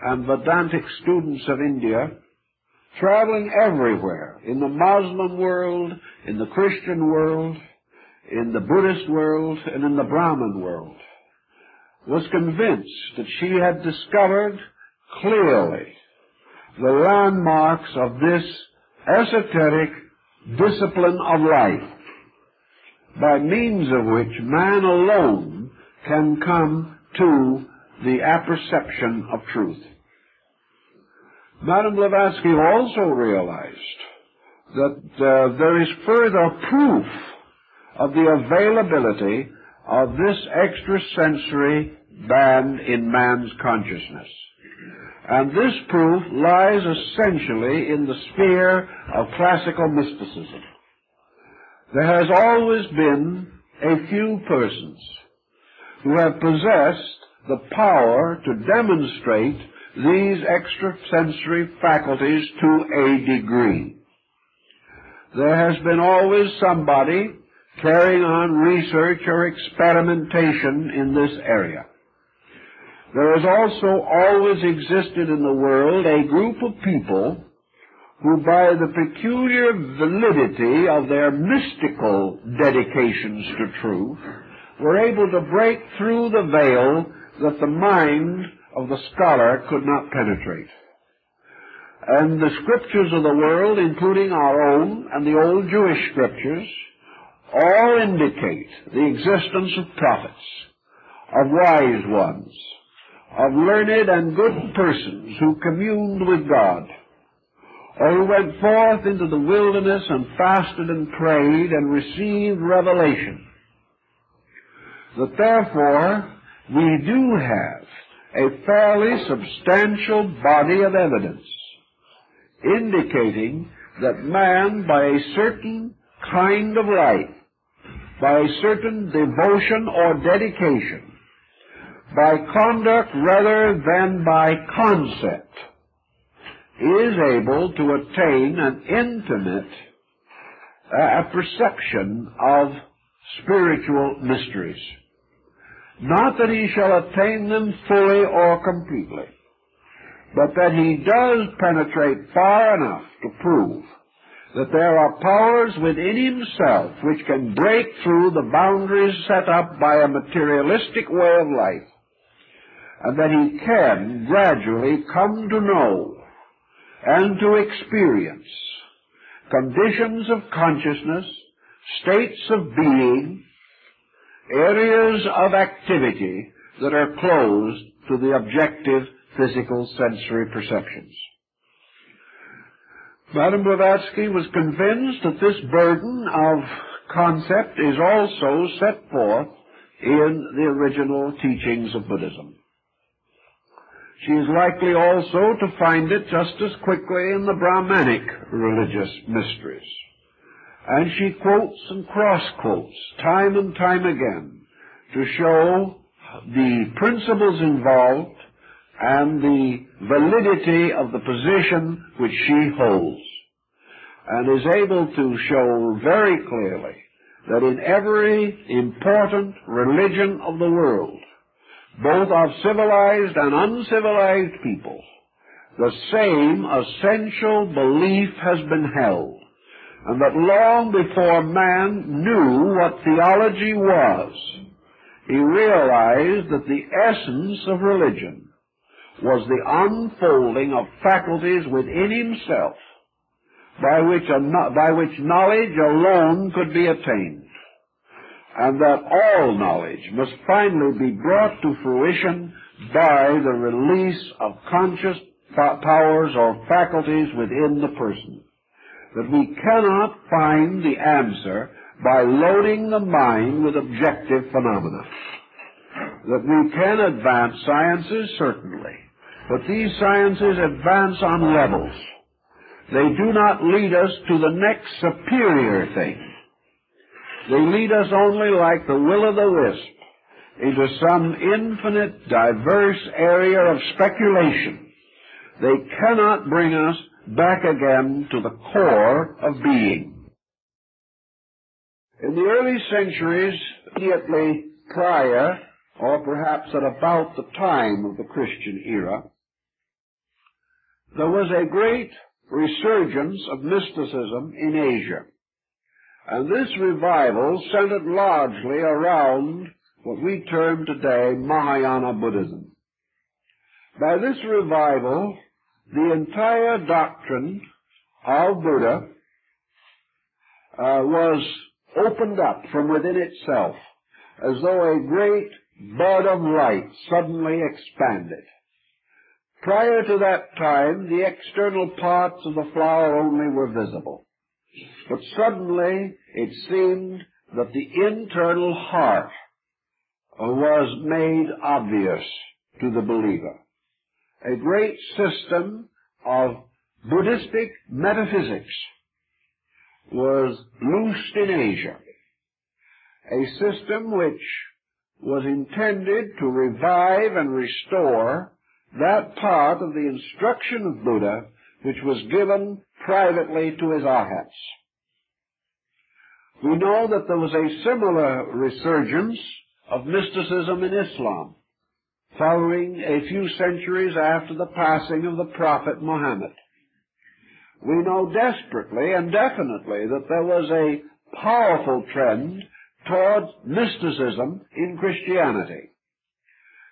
and Vedantic students of India, traveling everywhere, in the Muslim world, in the Christian world, in the Buddhist world, and in the Brahmin world, was convinced that she had discovered clearly the landmarks of this esoteric discipline of life, by means of which man alone can come to the apperception of truth. Madame Blavatsky also realized that there is further proof of the availability of this extrasensory band in man's consciousness. And this proof lies essentially in the sphere of classical mysticism. There has always been a few persons who have possessed the power to demonstrate these extrasensory faculties to a degree. There has been always somebody carrying on research or experimentation in this area. There has also always existed in the world a group of people who, by the peculiar validity of their mystical dedications to truth, were able to break through the veil that the mind of the scholar could not penetrate. And the scriptures of the world, including our own and the old Jewish scriptures, all indicate the existence of prophets, of wise ones, of learned and good persons who communed with God, or who went forth into the wilderness and fasted and prayed and received revelation. That therefore we do have a fairly substantial body of evidence indicating that man, by a certain kind of life, by a certain devotion or dedication, by conduct rather than by concept, is able to attain an intimate perception of spiritual mysteries. Not that he shall attain them fully or completely, but that he does penetrate far enough to prove that there are powers within himself which can break through the boundaries set up by a materialistic way of life, and that he can gradually come to know and to experience conditions of consciousness, states of being, areas of activity that are closed to the objective physical sensory perceptions. Madame Blavatsky was convinced that this burden of concept is also set forth in the original teachings of Buddhism. She is likely also to find it just as quickly in the Brahmanic religious mysteries. And she quotes and cross-quotes time and time again to show the principles involved and the validity of the position which she holds, and is able to show very clearly that in every important religion of the world, both of civilized and uncivilized people, the same essential belief has been held, and that long before man knew what theology was, he realized that the essence of religion was the unfolding of faculties within himself by which knowledge alone could be attained, and that all knowledge must finally be brought to fruition by the release of conscious powers or faculties within the person. That we cannot find the answer by loading the mind with objective phenomena. That we can advance sciences, certainly, but these sciences advance on levels. They do not lead us to the next superior thing. They lead us only like the will-o'-the-wisp into some infinite, diverse area of speculation. They cannot bring us back again to the core of being. In the early centuries, immediately prior, or perhaps at about the time of the Christian era, there was a great resurgence of mysticism in Asia. And this revival centered largely around what we term today Mahayana Buddhism. By this revival, the entire doctrine of Buddha was opened up from within itself, as though a great bud of light suddenly expanded. Prior to that time, the external parts of the flower only were visible. But suddenly, it seemed that the internal heart was made obvious to the believer. A great system of Buddhistic metaphysics was loosed in Asia, a system which was intended to revive and restore that part of the instruction of Buddha which was given privately to his arhats. We know that there was a similar resurgence of mysticism in Islam, following a few centuries after the passing of the Prophet Muhammad. We know desperately and definitely that there was a powerful trend towards mysticism in Christianity,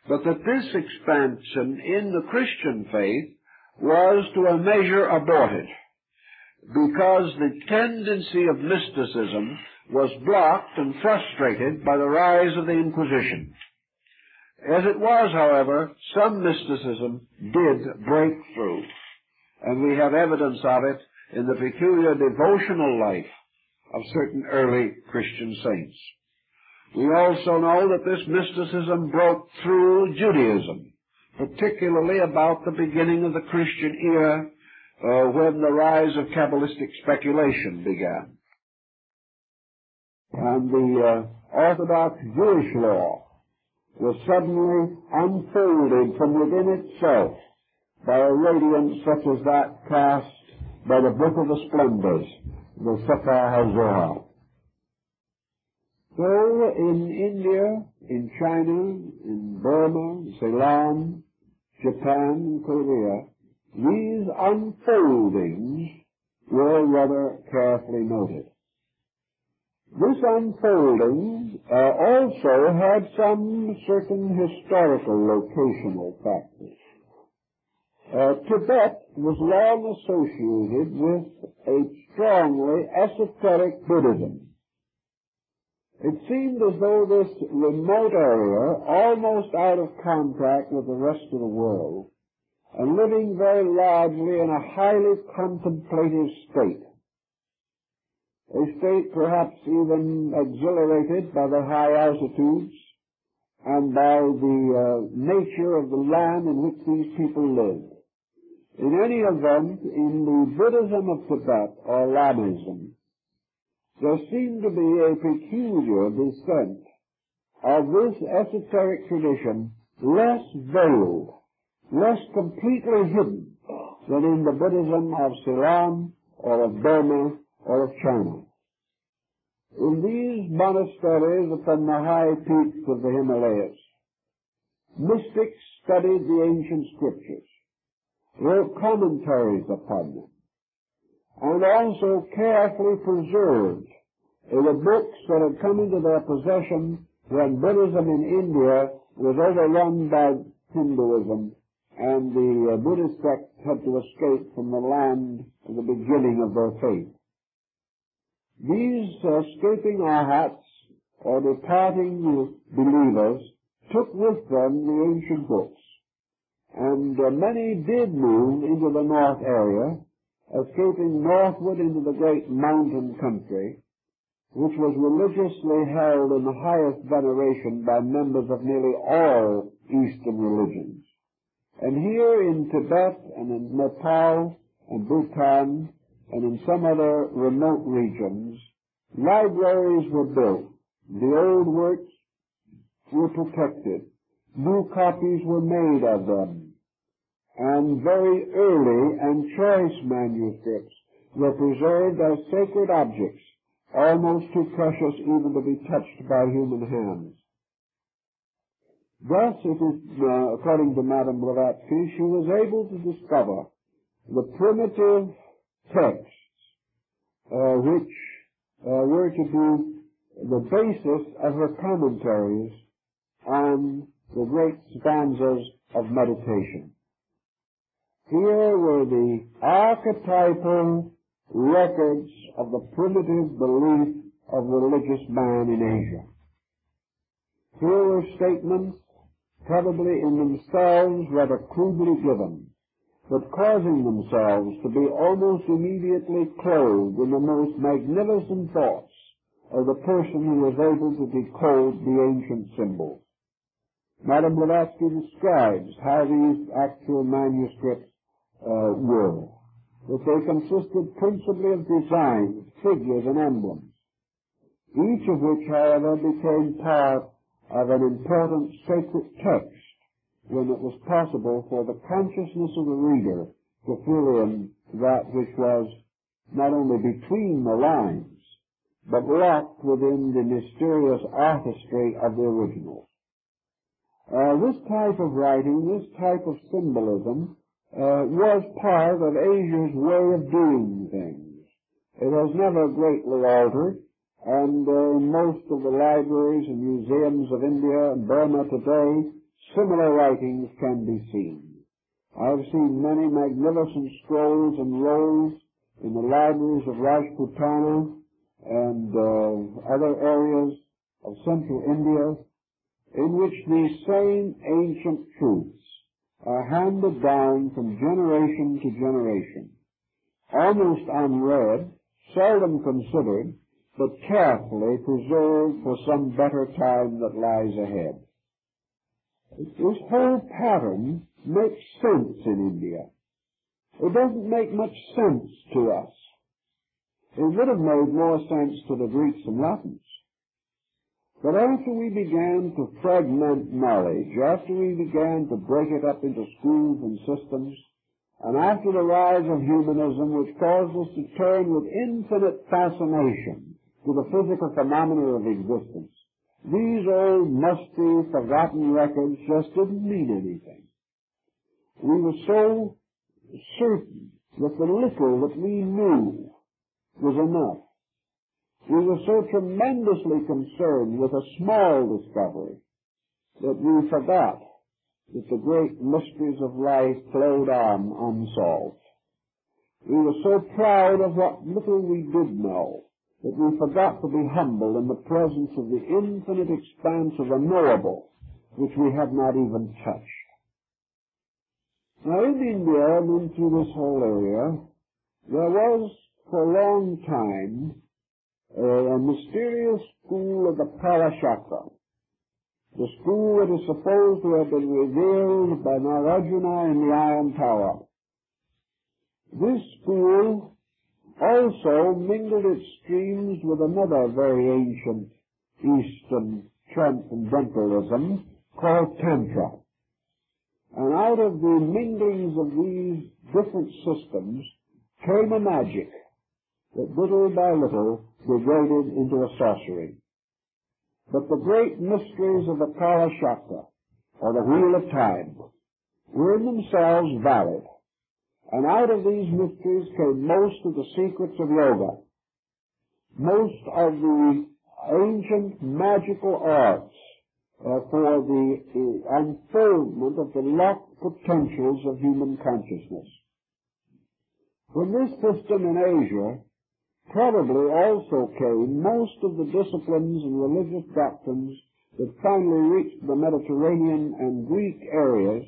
but that this expansion in the Christian faith was to a measure aborted, because the tendency of mysticism was blocked and frustrated by the rise of the Inquisition. As it was, however, some mysticism did break through, and we have evidence of it in the peculiar devotional life of certain early Christian saints. We also know that this mysticism broke through Judaism, particularly about the beginning of the Christian era, when the rise of Kabbalistic speculation began. And the Orthodox Jewish law was suddenly unfolded from within itself by a radiance such as that cast by the Book of the Splendors, the Sefer HaZohar. So in India, in China, in Burma, Ceylon, Japan, and Korea, these unfoldings were rather carefully noted. This unfolding also had some certain historical locational factors. Tibet was long associated with a strongly esoteric Buddhism. It seemed as though this remote area, almost out of contact with the rest of the world, and living very largely in a highly contemplative state, a state perhaps even exhilarated by the high altitudes and by the nature of the land in which these people lived. In any event, in the Buddhism of Tibet, or Lamism, there seemed to be a peculiar descent of this esoteric tradition, less veiled, less completely hidden than in the Buddhism of Ceylon or of Burma or of China. In these monasteries upon the high peaks of the Himalayas, mystics studied the ancient scriptures, wrote commentaries upon them, and also carefully preserved the books that had come into their possession when Buddhism in India was overrun by Hinduism, and the Buddhist sect had to escape from the land of the beginning of their faith. These escaping arhats, or departing believers, took with them the ancient books, and many did move into the north area, escaping northward into the great mountain country, which was religiously held in the highest veneration by members of nearly all Eastern religions. And here in Tibet and in Nepal and Bhutan and in some other remote regions, libraries were built. The old works were protected. New copies were made of them. And very early and choice manuscripts were preserved as sacred objects, almost too precious even to be touched by human hands. Thus, it is, according to Madame Blavodsky, she was able to discover the primitive texts which were to be the basis of her commentaries on the great stanzas of meditation. Here were the archetypal records of the primitive belief of religious man in Asia. Here were statements probably in themselves rather crudely given, but causing themselves to be almost immediately clothed in the most magnificent thoughts of the person who was able to decode the ancient symbols. Madame Blavatsky describes how these actual manuscripts were, that they consisted principally of designs, figures, and emblems, each of which, however, became part of an important sacred text when it was possible for the consciousness of the reader to fill in that which was not only between the lines, but locked within the mysterious artistry of the originals. This type of writing, this type of symbolism, was part of Asia's way of doing things. It has never greatly altered, and in most of the libraries and museums of India and Burma today, similar writings can be seen. I've seen many magnificent scrolls and rolls in the libraries of Rajputana and other areas of central India, in which these same ancient truths are handed down from generation to generation, almost unread, seldom considered, but carefully preserved for some better time that lies ahead. This whole pattern makes sense in India. It doesn't make much sense to us. It would have made more sense to the Greeks and Latins. But after we began to fragment knowledge, after we began to break it up into schools and systems, and after the rise of humanism, which caused us to turn with infinite fascination to the physical phenomena of existence, these old, musty, forgotten records just didn't mean anything. We were so certain that the little that we knew was enough. We were so tremendously concerned with a small discovery that we forgot that the great mysteries of life flowed on unsolved. We were so proud of what little we did know that we forgot to be humble in the presence of the infinite expanse of the knowable, which we had not even touched. Now, in India and in through this whole area, there was for a long time a mysterious school of the Parashakta, the school that is supposed to have been revealed by Narayana in the Iron Tower. This school also mingled its streams with another very ancient Eastern transcendentalism called Tantra. And out of the minglings of these different systems came a magic that little by little degraded into a sorcery. But the great mysteries of the Kala Shakta or the wheel of time, were in themselves valid. And out of these mysteries came most of the secrets of yoga, most of the ancient magical arts for the unfoldment of the locked potentials of human consciousness. From this system in Asia probably also came most of the disciplines and religious doctrines that finally reached the Mediterranean and Greek areas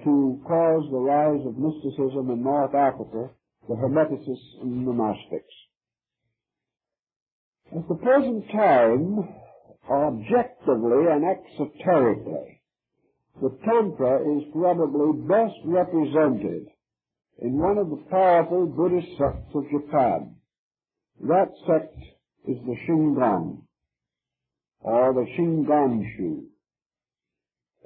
to cause the rise of mysticism in North Africa, the Hermeticists and the Gnostics. At the present time, objectively and exoterically, the Tantra is probably best represented in one of the powerful Buddhist sects of Japan. That sect is the Shingon, or the Shingon-shu.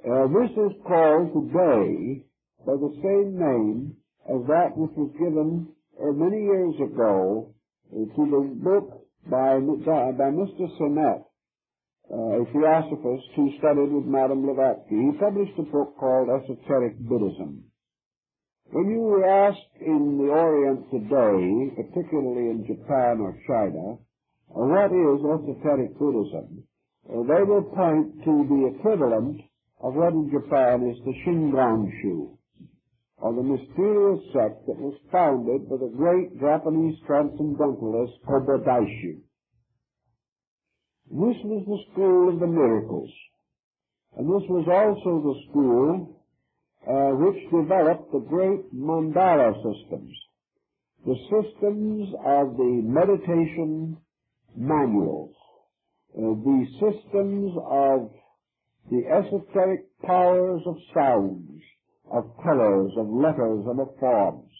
This is called today by the same name as that which was given many years ago to the book by Mr. Sinnett, a theosophist who studied with Madame Blavadsky. He published a book called Esoteric Buddhism. When you were asked in the Orient today, particularly in Japan or China, what is esoteric Buddhism, they will point to the equivalent of what in Japan is the Shingon-shu, or the mysterious sect that was founded by the great Japanese transcendentalist Kobo-daishu. This was the school of the miracles, and this was also the school which developed the great mandala systems, the systems of the meditation manuals, the systems of the esoteric powers of sounds, of colors, of letters, and of forms.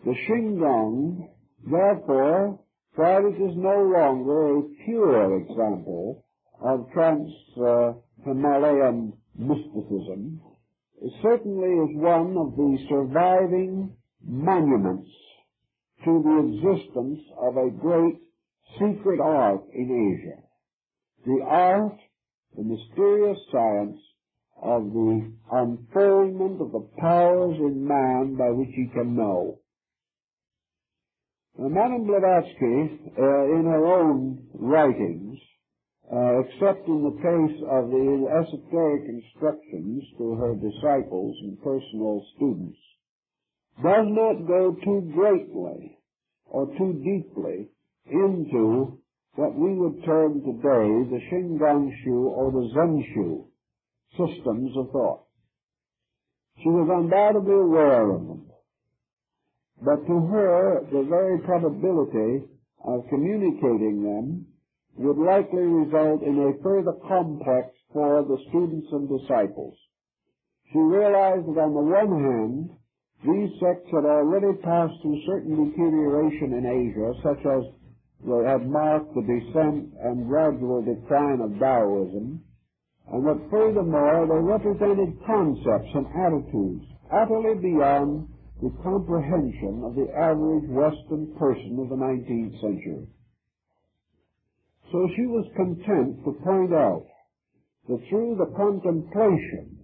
The Shingon, therefore, while it is no longer a pure example of trans-Himalayan mysticism, it certainly is one of the surviving monuments to the existence of a great secret art in Asia. The art, the mysterious science of the unfoldment of the powers in man by which he can know. Now, Madame Blavadsky, in her own writings, except in the case of the esoteric instructions to her disciples and personal students, does not go too greatly or too deeply into what we would term today the Shingon-shu or the Zen-shu systems of thought. She was undoubtedly aware of them, but to her the very probability of communicating them would likely result in a further complex for the students and disciples. She realized that on the one hand, these sects had already passed through certain deterioration in Asia, such as they had marked the descent and gradual decline of Taoism, and that furthermore they represented concepts and attitudes utterly beyond the comprehension of the average Western person of the 19th century. So she was content to point out that through the contemplation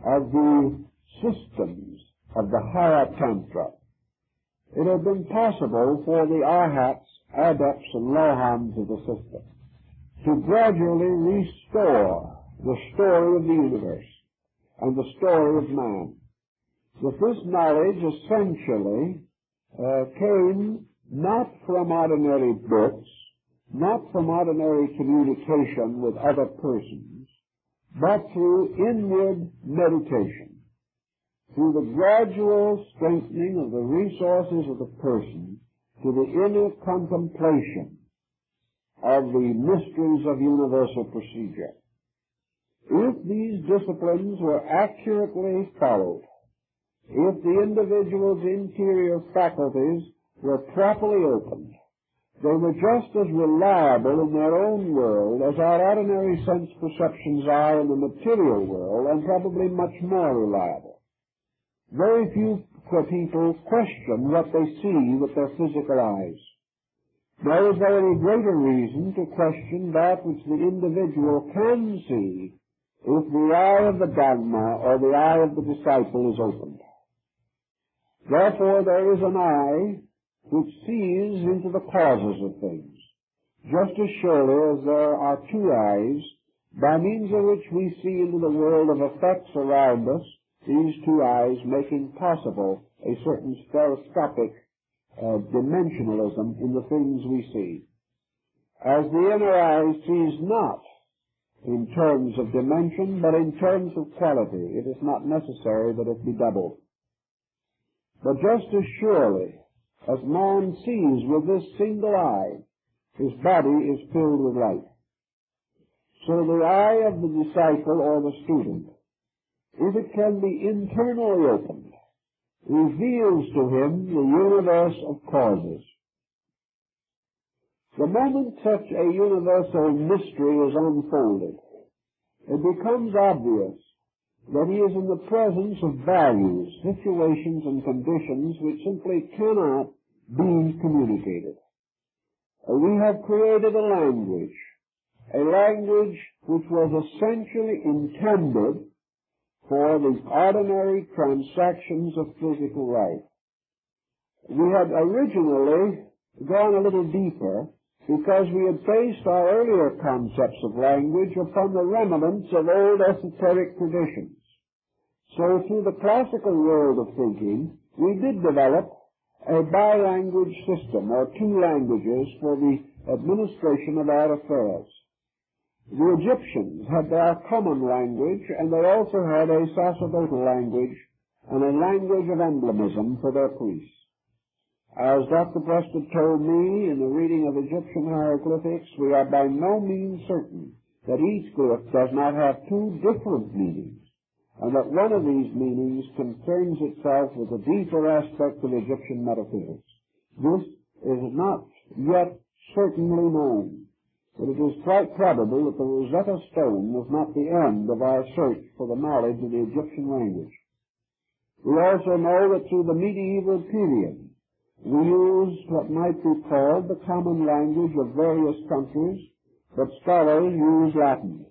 of the systems of the higher Tantra, it had been possible for the arhats, adepts, and lohans of the system to gradually restore the story of the universe and the story of man. That this knowledge essentially came not from ordinary books, not from ordinary communication with other persons, but through inward meditation, through the gradual strengthening of the resources of the person to the inner contemplation of the mysteries of universal procedure. If these disciplines were accurately followed, if the individual's interior faculties were properly opened, they were just as reliable in their own world as our ordinary sense perceptions are in the material world, and probably much more reliable. Very few people question what they see with their physical eyes. Nor is there any greater reason to question that which the individual can see if the eye of the dogma or the eye of the disciple is opened. Therefore, there is an eye which sees into the causes of things, just as surely as there are two eyes, by means of which we see into the world of effects around us, these two eyes making possible a certain stereoscopic dimensionalism in the things we see. As the inner eye sees not in terms of dimension, but in terms of quality, it is not necessary that it be doubled. But just as surely as man sees with this single eye, his body is filled with light. So the eye of the disciple or the student, if it can be internally opened, reveals to him the universe of causes. The moment such a universal mystery is unfolded, it becomes obvious that he is in the presence of values, situations, and conditions which simply cannot be communicated. We have created a language which was essentially intended for the ordinary transactions of physical life. We had originally gone a little deeper because we had based our earlier concepts of language upon the remnants of old esoteric traditions. So through the classical world of thinking, we did develop a bilanguage system, or two languages, for the administration of our affairs. The Egyptians had their common language, and they also had a sacerdotal language and a language of emblemism for their priests. As Dr. Preston told me in the reading of Egyptian hieroglyphics, we are by no means certain that each glyph does not have two different meanings, and that one of these meanings concerns itself with a deeper aspect of Egyptian metaphysics. This is not yet certainly known, but it is quite probable that the Rosetta Stone was not the end of our search for the knowledge of the Egyptian language. We also know that through the medieval period, we used what might be called the common language of various countries, but scholars use Latin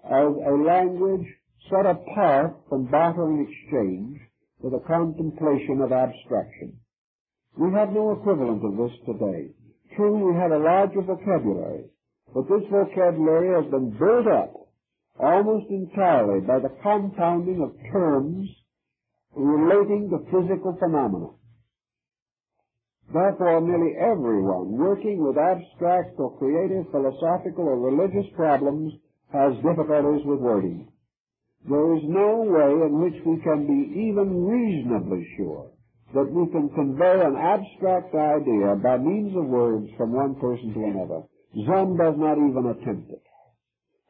as a language set apart from barter and exchange for the contemplation of abstraction. We have no equivalent of this today. True, we have a larger vocabulary, but this vocabulary has been built up almost entirely by the compounding of terms relating to physical phenomena. Therefore, nearly everyone working with abstract or creative, philosophical, or religious problems has difficulties with wording. There is no way in which we can be even reasonably sure that we can convey an abstract idea by means of words from one person to another. Zen does not even attempt it,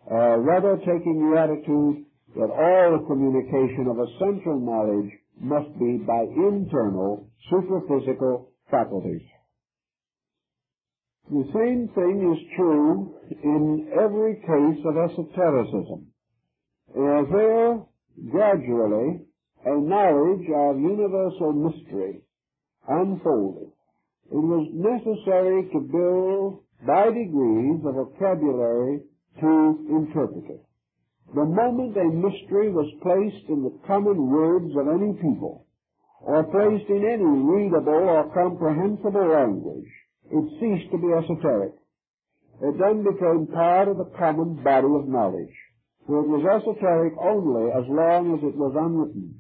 rather taking the attitude that all the communication of essential knowledge must be by internal, superphysical faculties. The same thing is true in every case of esotericism. There, gradually, a knowledge of universal mystery unfolded. It was necessary to build, by degrees, a vocabulary to interpret it. The moment a mystery was placed in the common words of any people, or placed in any readable or comprehensible language, it ceased to be esoteric. It then became part of the common body of knowledge, for it was esoteric only as long as it was unwritten,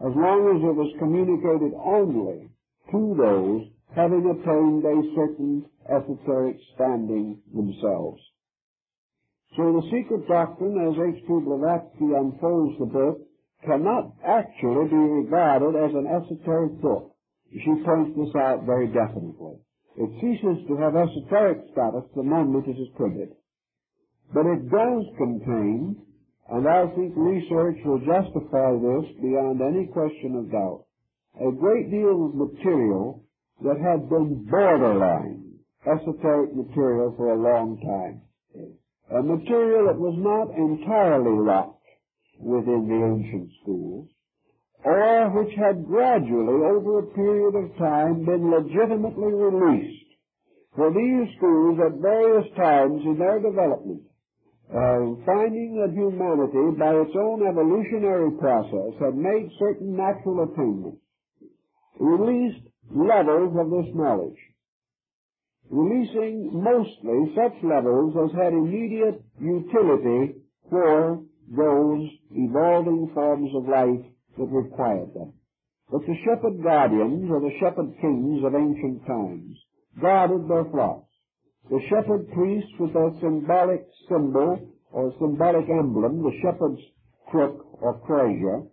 as long as it was communicated only to those having attained a certain esoteric standing themselves. So the secret doctrine, as H.P. Blavodsky unfolds the book, cannot actually be regarded as an esoteric book. She points this out very definitely. It ceases to have esoteric status the moment it is printed. But it does contain, and I think research will justify this beyond any question of doubt, a great deal of material that had been borderline esoteric material for a long time. A material that was not entirely locked within the ancient schools, or which had gradually, over a period of time, been legitimately released. For these schools, at various times in their development, finding that humanity, by its own evolutionary process, had made certain natural attainments, released levels of this knowledge, releasing mostly such levels as had immediate utility for those evolving forms of life that required them. But the shepherd guardians, or the shepherd kings of ancient times, guarded their flocks. The shepherd priests, with their symbolic symbol or symbolic emblem, the shepherd's crook or crozier,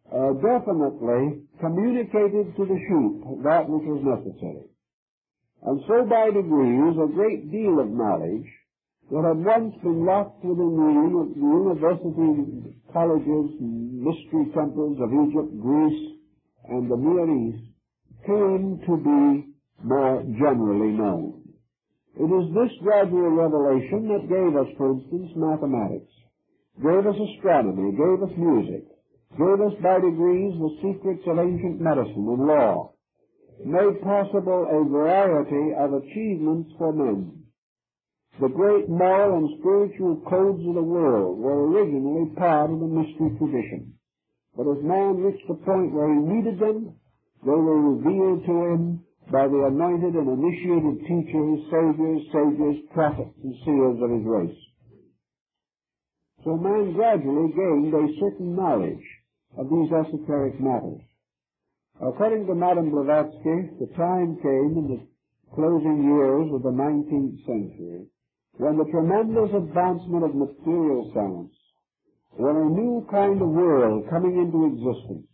definitely communicated to the sheep that which was necessary. And so by degrees a great deal of knowledge that had once been locked within the university colleges and mystery temples of Egypt, Greece, and the Near East came to be more generally known. It is this gradual revelation that gave us, for instance, mathematics, gave us astronomy, gave us music, gave us by degrees the secrets of ancient medicine and law, made possible a variety of achievements for men. The great moral and spiritual codes of the world were originally part of the mystery tradition. But as man reached the point where he needed them, they were revealed to him by the anointed and initiated teachers, sages, prophets, and seers of his race. So man gradually gained a certain knowledge of these esoteric matters. According to Madame Blavodsky, the time came in the closing years of the 19th century when the tremendous advancement of material science, when a new kind of world coming into existence,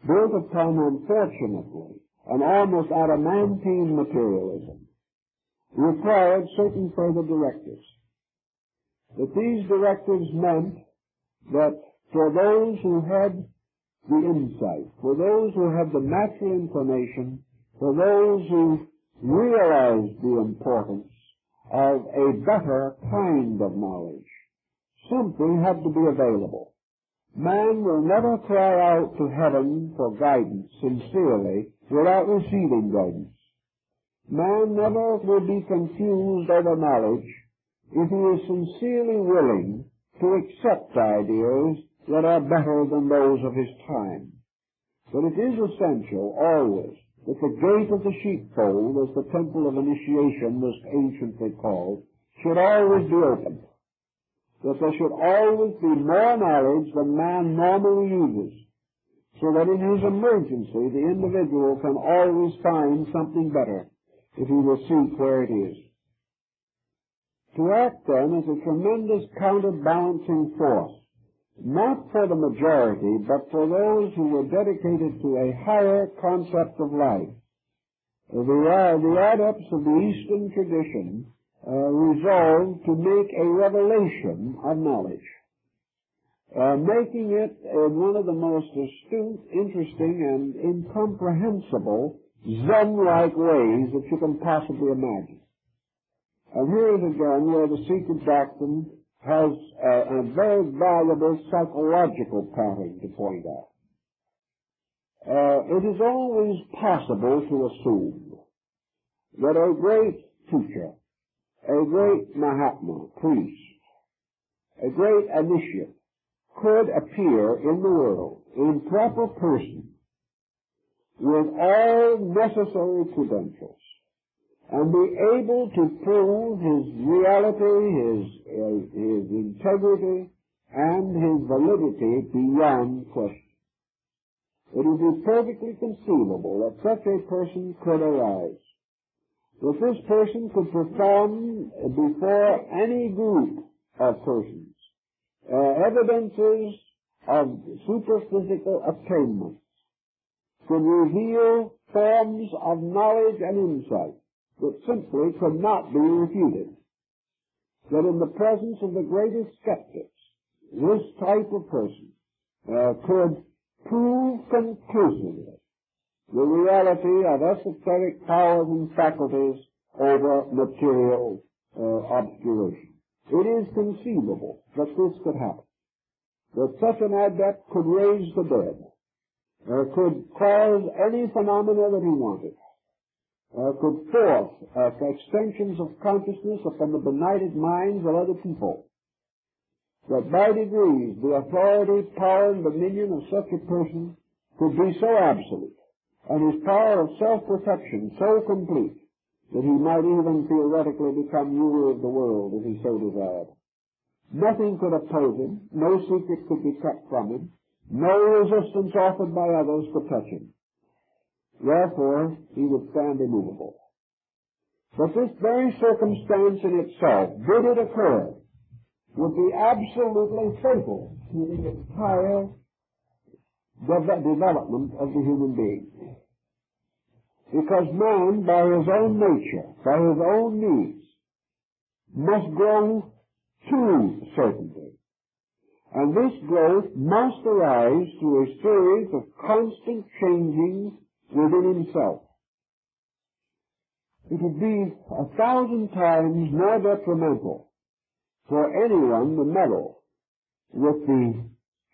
built upon, unfortunately, an almost adamantine materialism, required certain further directives. That these directives meant that for those who had the insight, for those who had the natural inclination, for those who realized the importance of a better kind of knowledge, something had to be available. Man will never cry out to heaven for guidance sincerely without receiving guidance. Man never will be confused over knowledge if he is sincerely willing to accept ideas that are better than those of his time. But it is essential always that the gate of the sheepfold, as the temple of initiation was anciently called, should always be open. That there should always be more knowledge than man normally uses, so that in his emergency the individual can always find something better if he will seek where it is. To act then is a tremendous counterbalancing force, not for the majority, but for those who were dedicated to a higher concept of life. The adepts of the Eastern tradition resolved to make a revelation of knowledge, making it in one of the most astute, interesting, and incomprehensible Zen-like ways that you can possibly imagine. And here is again where the secret doctrine has a very valuable psychological pattern to point out. It is always possible to assume that a great teacher, a great Mahatma, priest, a great initiate, could appear in the world in proper person with all necessary credentials and be able to prove his reality, his integrity, and his validity beyond question. It would be perfectly conceivable that such a person could arise, that this person could perform before any group of persons evidences of superphysical attainments, could reveal forms of knowledge and insight that simply could not be refuted. That in the presence of the greatest skeptics, this type of person could prove conclusively the reality of esoteric powers and faculties over material obscuration. It is conceivable that this could happen, that such an adept could raise the dead, could cause any phenomena that he wanted, could force extensions of consciousness upon the benighted minds of other people, that by degrees the authority, power, and dominion of such a person could be so absolute, and his power of self-protection so complete, that he might even theoretically become ruler of the world if he so desired. Nothing could oppose him, no secret could be kept from him, no resistance offered by others could touch him. Therefore, he would stand immovable. But this very circumstance in itself, did it occur, would be absolutely fatal to the entire development of the human being. Because man, by his own nature, by his own needs, must grow to certainty. And this growth must arise through a series of constant changings within himself. It would be 1,000 times more detrimental for anyone to meddle with the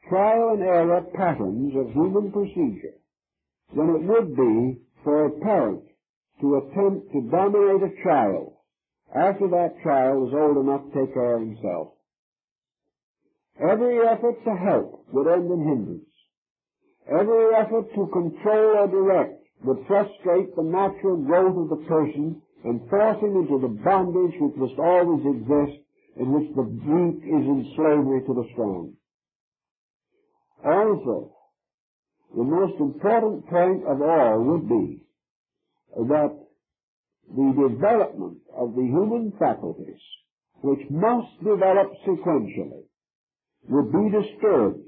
trial and error patterns of human procedure than it would be for a parent to attempt to dominate a child after that child is old enough to take care of himself. Every effort to help would end in hindrance. Every effort to control or direct would frustrate the natural growth of the person and force him into the bondage which must always exist, in which the weak is in slavery to the strong. Also, the most important point of all would be that the development of the human faculties, which must develop sequentially, would be disturbed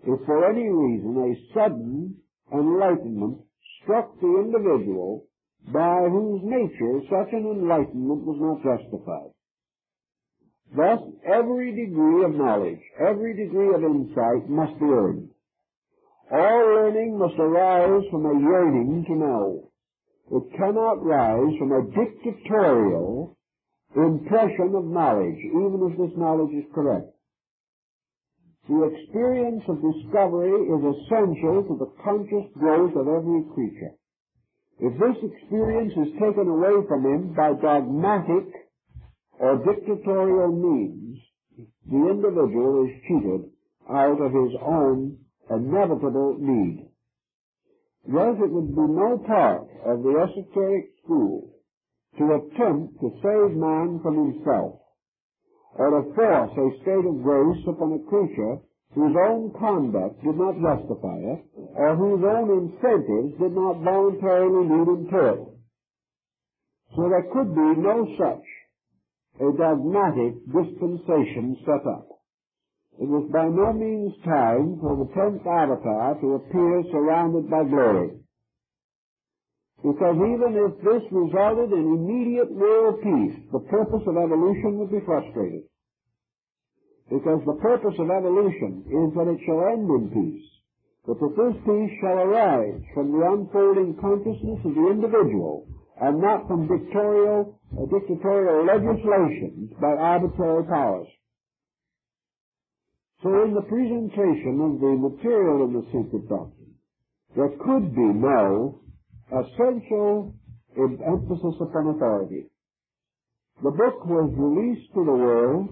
if for any reason a sudden enlightenment struck the individual by whose nature such an enlightenment was not justified. Thus, every degree of knowledge, every degree of insight must be earned. All learning must arise from a yearning to know. It cannot rise from a dictatorial impression of knowledge, even if this knowledge is correct. The experience of discovery is essential to the conscious growth of every creature. If this experience is taken away from him by dogmatic or dictatorial means, the individual is cheated out of his own inevitable need. Thus, it would be no part of the esoteric school to attempt to save man from himself, or to force a state of grace upon a creature whose own conduct did not justify it, or whose own incentives did not voluntarily lead him to it. So there could be no such a dogmatic dispensation set up. It was by no means time for the 10th avatar to appear surrounded by glory. Because even if this resulted in immediate world peace, the purpose of evolution would be frustrated. Because the purpose of evolution is that it shall end in peace, but that this peace shall arise from the unfolding consciousness of the individual, and not from dictatorial legislations by arbitrary powers. So in the presentation of the material in the secret doctrine, there could be no essential emphasis upon authority. The book was released to the world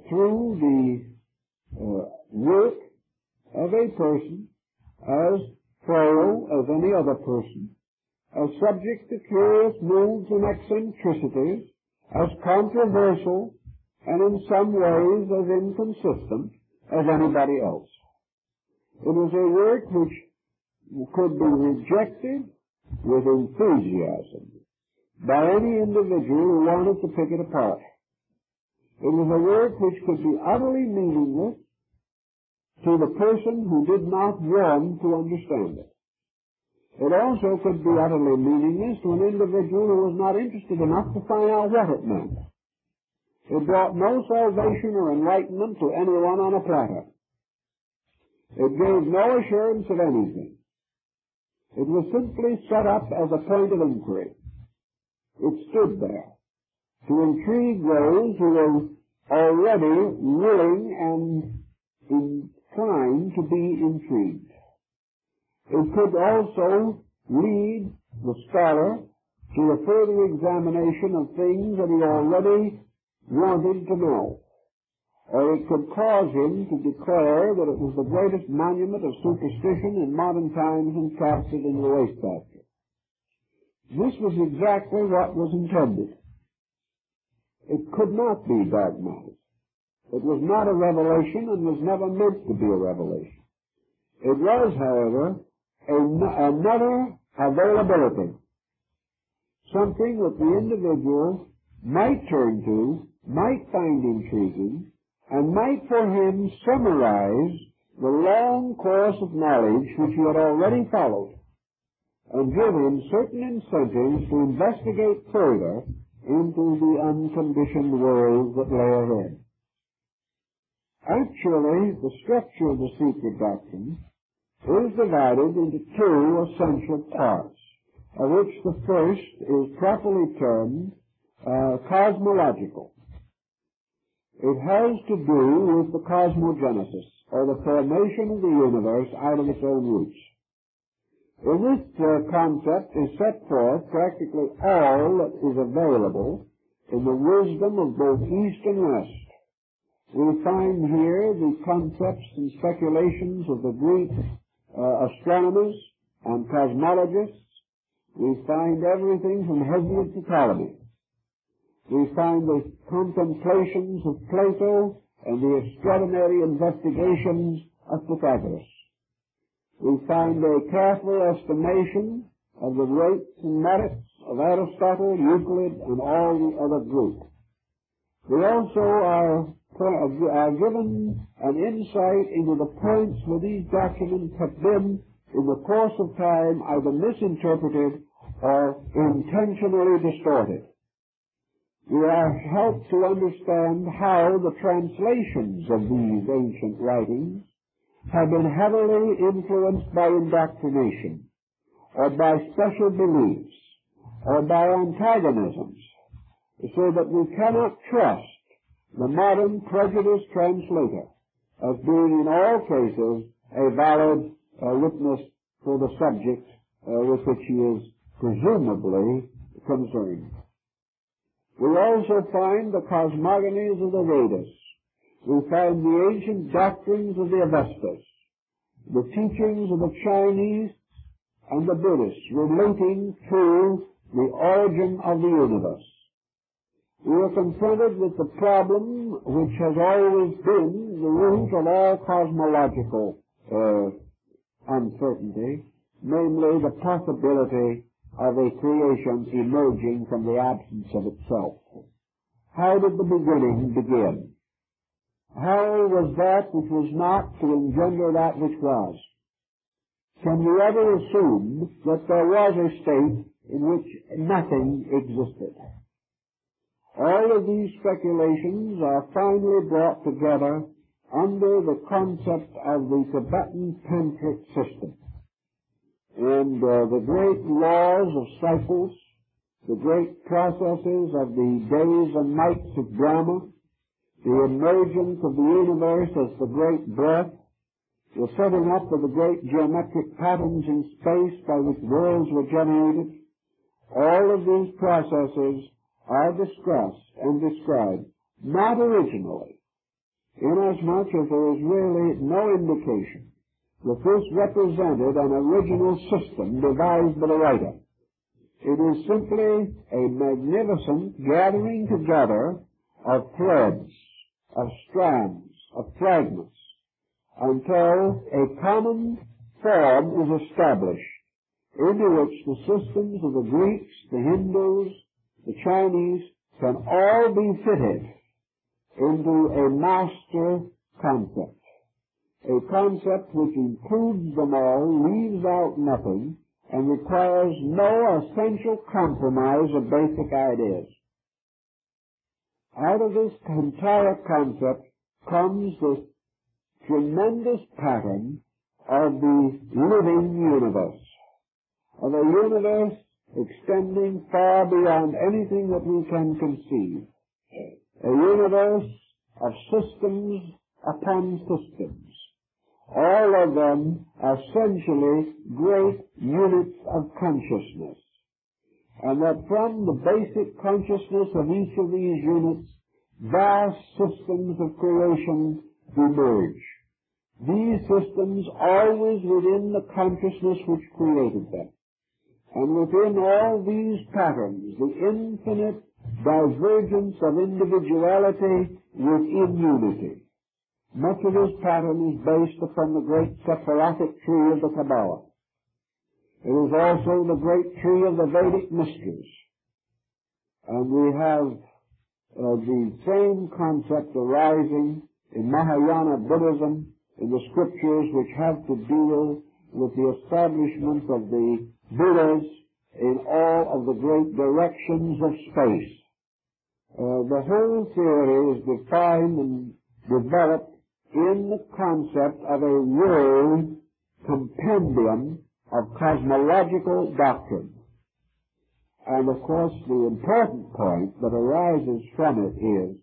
through the work of a person as frail as any other person, as subject to curious moods and eccentricities, as controversial, and in some ways as inconsistent as anybody else. It was a work which could be rejected with enthusiasm by any individual who wanted to pick it apart. It was a work which could be utterly meaningless to the person who did not want to understand it. It also could be utterly meaningless to an individual who was not interested enough to find out what it meant. It brought no salvation or enlightenment to anyone on a platter. It gave no assurance of anything. It was simply set up as a point of inquiry. It stood there to intrigue those who were already willing and inclined to be intrigued. It could also lead the scholar to a further examination of things that he already wanted to know. or it could cause him to declare that it was the greatest monument of superstition in modern times and cast it in the wastebasket. This was exactly what was intended. It could not be dogmatic. It was not a revelation and was never meant to be a revelation. It was, however, another availability, something that the individual might turn to, might find intriguing, and might for him summarize the long course of knowledge which he had already followed, and give him certain incentives to investigate further into the unconditioned world that lay ahead. Actually, the structure of the secret doctrine is divided into two essential parts, of which the first is properly termed cosmological. It has to do with the cosmogenesis, or the formation of the universe out of its own roots. In this concept is set forth practically all that is available in the wisdom of both East and West. We find here the concepts and speculations of the Greek astronomers and cosmologists. We find everything from Hesiod to Ptolemy. We find the contemplations of Plato and the extraordinary investigations of Pythagoras. We find a careful estimation of the rates and merits of Aristotle, Euclid, and all the other group. We also are given an insight into the points where these documents have been, in the course of time, either misinterpreted or intentionally distorted. We are helped to understand how the translations of these ancient writings have been heavily influenced by indoctrination, or by special beliefs, or by antagonisms, so that we cannot trust the modern prejudiced translator as being in all cases a valid witness for the subject with which he is presumably concerned. We also find the cosmogonies of the Vedas. We find the ancient doctrines of the Avestas, the teachings of the Chinese and the Buddhists relating to the origin of the universe. We are confronted with the problem which has always been the root of all cosmological uncertainty, namely the possibility of a creation emerging from the absence of itself. How did the beginning begin? How was that which was not to engender that which was? Can you ever assume that there was a state in which nothing existed? All of these speculations are finally brought together under the concept of the Tibetan tantric system. And the great laws of cycles, the great processes of the days and nights of Brahma, the emergence of the universe as the great breath, the setting up of the great geometric patterns in space by which worlds were generated, all of these processes are discussed and described, not originally, inasmuch as there is really no indication that this represented an original system devised by the writer. It is simply a magnificent gathering together of threads, of strands, of fragments, until a common form is established, into which the systems of the Greeks, the Hindus, the Chinese can all be fitted into a master concept. A concept which includes them all, leaves out nothing, and requires no essential compromise of basic ideas. Out of this entire concept comes this tremendous pattern of the living universe, of a universe extending far beyond anything that we can conceive, a universe of systems upon systems, all of them essentially great units of consciousness, and that from the basic consciousness of each of these units vast systems of creation emerge. These systems always within the consciousness which created them. And within all these patterns, the infinite divergence of individuality within unity. Much of this pattern is based upon the great Sephirotic tree of the Kabbalah. It is also the great tree of the Vedic mysteries. And we have the same concept arising in Mahayana Buddhism, in the scriptures which have to deal with the establishment of the Buddhas in all of the great directions of space. The whole theory is defined and developed in the concept of a world compendium of cosmological doctrine. And of course the important point that arises from it is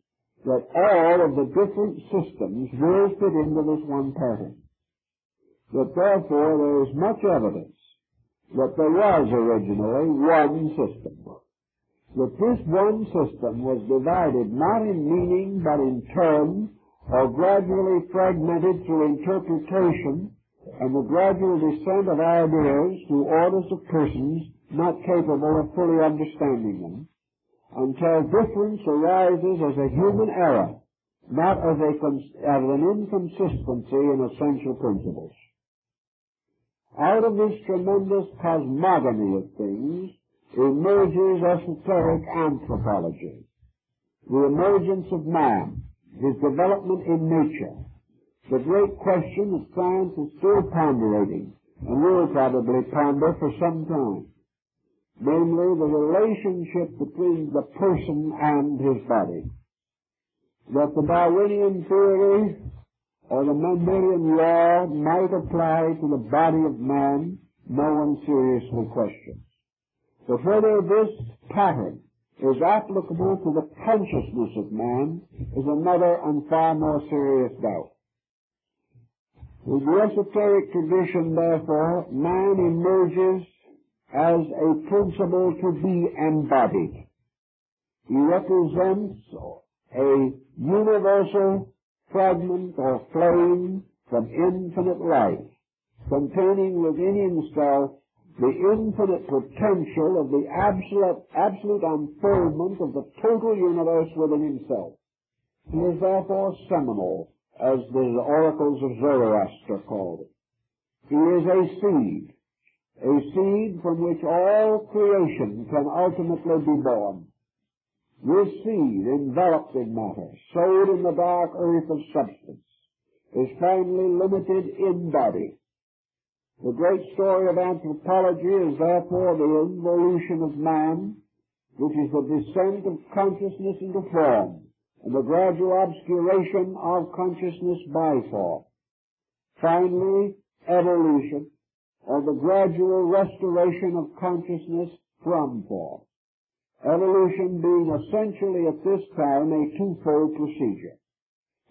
that all of the different systems will fit into this one pattern. That therefore there is much evidence that there was originally one system. That this one system was divided not in meaning but in term, or gradually fragmented through interpretation and the gradual descent of ideas through orders of persons not capable of fully understanding them, until difference arises as a human error, not as an inconsistency in essential principles. Out of this tremendous cosmogony of things emerges esoteric anthropology, the emergence of man, his development in nature, the great question that science is still ponderating and will probably ponder for some time, namely the relationship between the person and his body. That the Darwinian theory or the Mendelian law might apply to the body of man, no one seriously questions. But whether this pattern is applicable to the consciousness of man is another and far more serious doubt. In the esoteric tradition, therefore, man emerges as a principle to be embodied. He represents a universal fragment or flame from infinite life, containing within himself the infinite potential of the absolute unfoldment of the total universe within himself. He is therefore seminal, as the oracles of Zoroaster called it. He is a seed from which all creation can ultimately be born. This seed, enveloped in matter, sowed in the dark earth of substance, is finally limited in body. The great story of anthropology is therefore the involution of man, which is the descent of consciousness into form, and the gradual obscuration of consciousness by form. Finally, evolution, or the gradual restoration of consciousness from form. Evolution being essentially at this time a twofold procedure.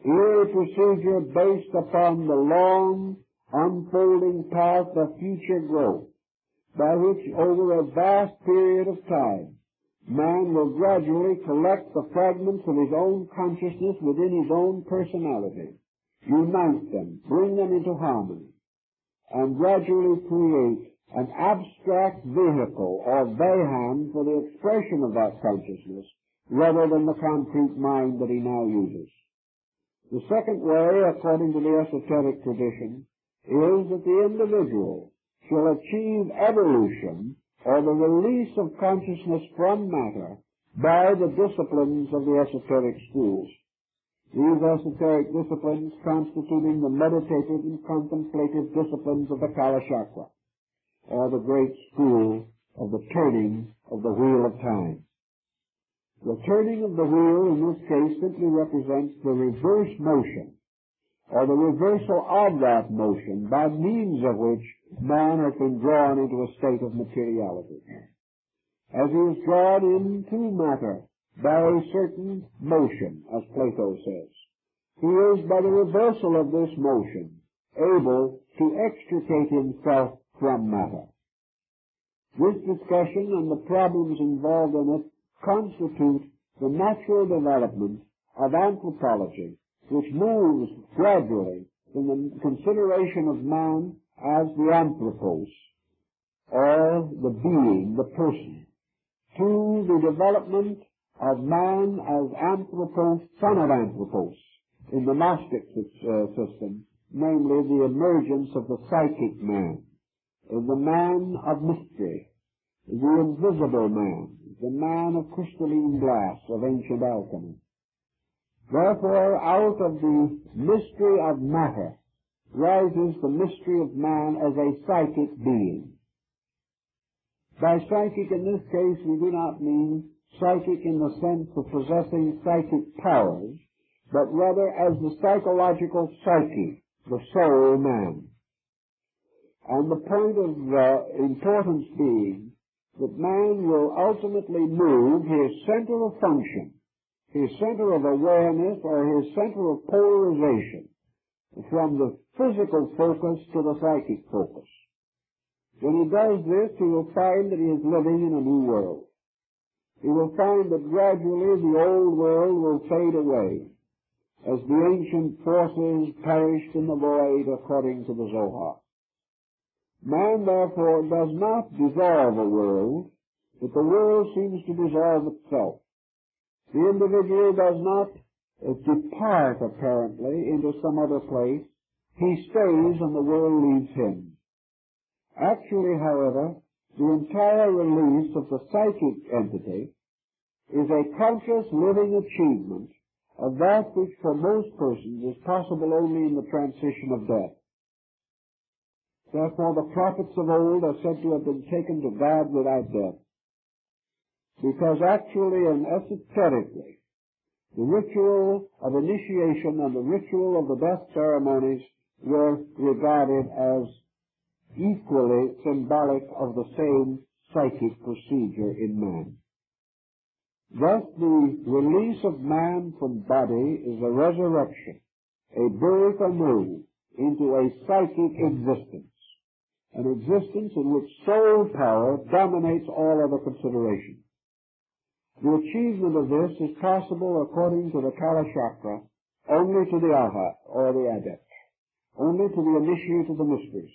Here a procedure based upon the long, unfolding path of future growth, by which over a vast period of time, man will gradually collect the fragments of his own consciousness within his own personality, unite them, bring them into harmony, and gradually create an abstract vehicle or Vaham for the expression of that consciousness, rather than the concrete mind that he now uses. The second way, according to the esoteric tradition, is that the individual shall achieve evolution or the release of consciousness from matter by the disciplines of the esoteric schools. These esoteric disciplines constituting the meditative and contemplative disciplines of the Kala Chakra, or the great school of the turning of the wheel of time. The turning of the wheel in this case simply represents the reverse motion, or the reversal of that motion by means of which man has been drawn into a state of materiality. As he is drawn into matter by a certain motion, as Plato says, he is by the reversal of this motion able to extricate himself from matter. This discussion and the problems involved in it constitute the natural development of anthropology, which moves gradually from the consideration of man as the anthropos, or the being, the person, to the development of man as anthropos, son of anthropos, in the Gnostic system, namely the emergence of the psychic man, in the man of mystery, the invisible man, the man of crystalline glass of ancient alchemy. Therefore, out of the mystery of matter rises the mystery of man as a psychic being. By psychic in this case we do not mean psychic in the sense of possessing psychic powers, but rather as the psychological psyche, the soul man. And the point of importance being that man will ultimately move his center of function, his center of awareness, or his center of polarization from the physical focus to the psychic focus. When he does this, he will find that he is living in a new world. He will find that gradually the old world will fade away as the ancient forces perished in the void according to the Zohar. Man, therefore, does not dissolve a world, but the world seems to dissolve itself. The individual does not depart, apparently, into some other place. He stays and the world leaves him. Actually, however, the entire release of the psychic entity is a conscious living achievement of that which for most persons is possible only in the transition of death. Therefore, the prophets of old are said to have been taken to God without death, because actually and esoterically, the ritual of initiation and the ritual of the death ceremonies were regarded as equally symbolic of the same psychic procedure in man. Thus, the release of man from body is a resurrection, a birth anew into a psychic existence, an existence in which soul power dominates all other consideration. The achievement of this is possible according to the Kala Chakra only to the Arhat, or the Adept, only to the initiate of the mysteries.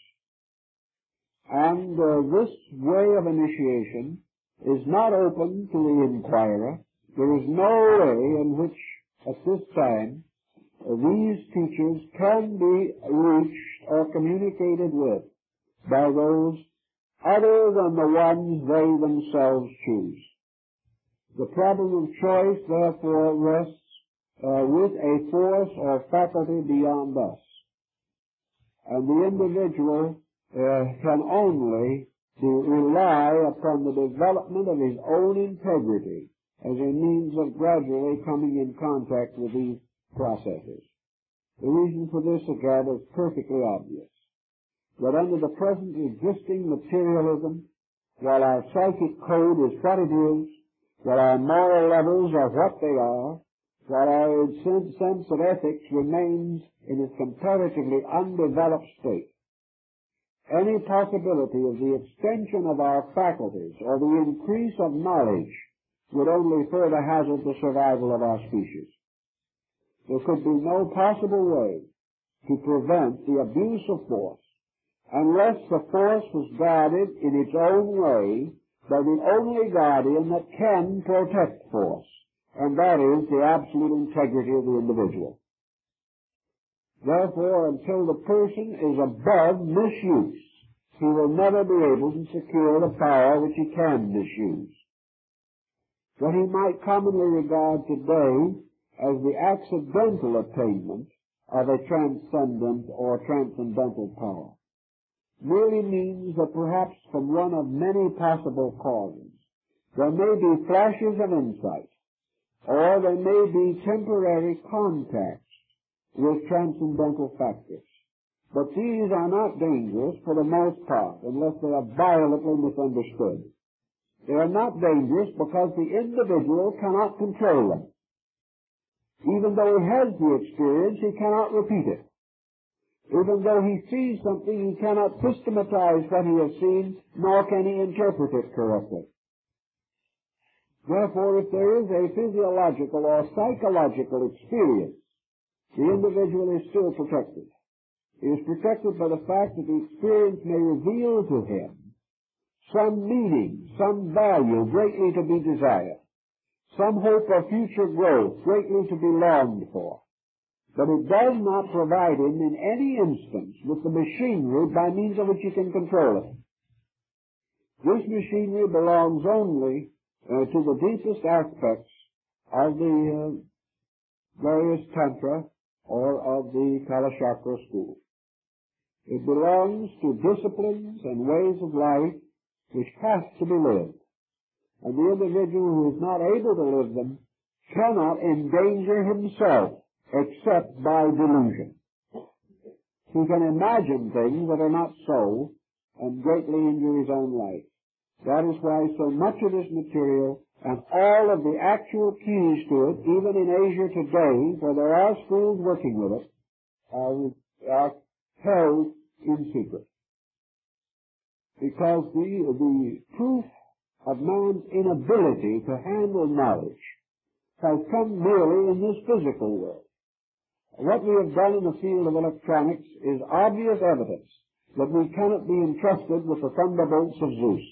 And this way of initiation is not open to the inquirer. There is no way in which, at this time, these teachers can be reached or communicated with by those other than the ones they themselves choose. The problem of choice, therefore, rests with a force or faculty beyond us. And the individual can only rely upon the development of his own integrity as a means of gradually coming in contact with these processes. The reason for this, again, is perfectly obvious. That under the present existing materialism, while our psychic code is what it is, while our moral levels are what they are, while our sense of ethics remains in its comparatively undeveloped state, any possibility of the extension of our faculties or the increase of knowledge would only further hazard the survival of our species. There could be no possible way to prevent the abuse of force unless the force was guarded in its own way by the only guardian that can protect force, and that is the absolute integrity of the individual. Therefore, until the person is above misuse, he will never be able to secure the power which he can misuse. What he might commonly regard today as the accidental attainment of a transcendent or transcendental power merely means that perhaps from one of many possible causes there may be flashes of insight, or there may be temporary contacts with transcendental factors. But these are not dangerous for the most part unless they are violently misunderstood. They are not dangerous because the individual cannot control them. Even though he has the experience, he cannot repeat it. Even though he sees something, he cannot systematize what he has seen, nor can he interpret it correctly. Therefore, if there is a physiological or psychological experience, the individual is still protected. He is protected by the fact that the experience may reveal to him some meaning, some value greatly to be desired, some hope of future growth greatly to be longed for. But it does not provide him in any instance with the machinery by means of which he can control it. This machinery belongs only to the deepest aspects of the various tantra or of the Kalachakra school. It belongs to disciplines and ways of life which has to be lived. And the individual who is not able to live them cannot endanger himself except by delusion. He can imagine things that are not so and greatly injure his own life. That is why so much of this material and all of the actual keys to it, even in Asia today, where there are schools working with it, are held in secret. Because the proof of man's inability to handle knowledge has come merely in this physical world. What we have done in the field of electronics is obvious evidence that we cannot be entrusted with the thunderbolts of Zeus.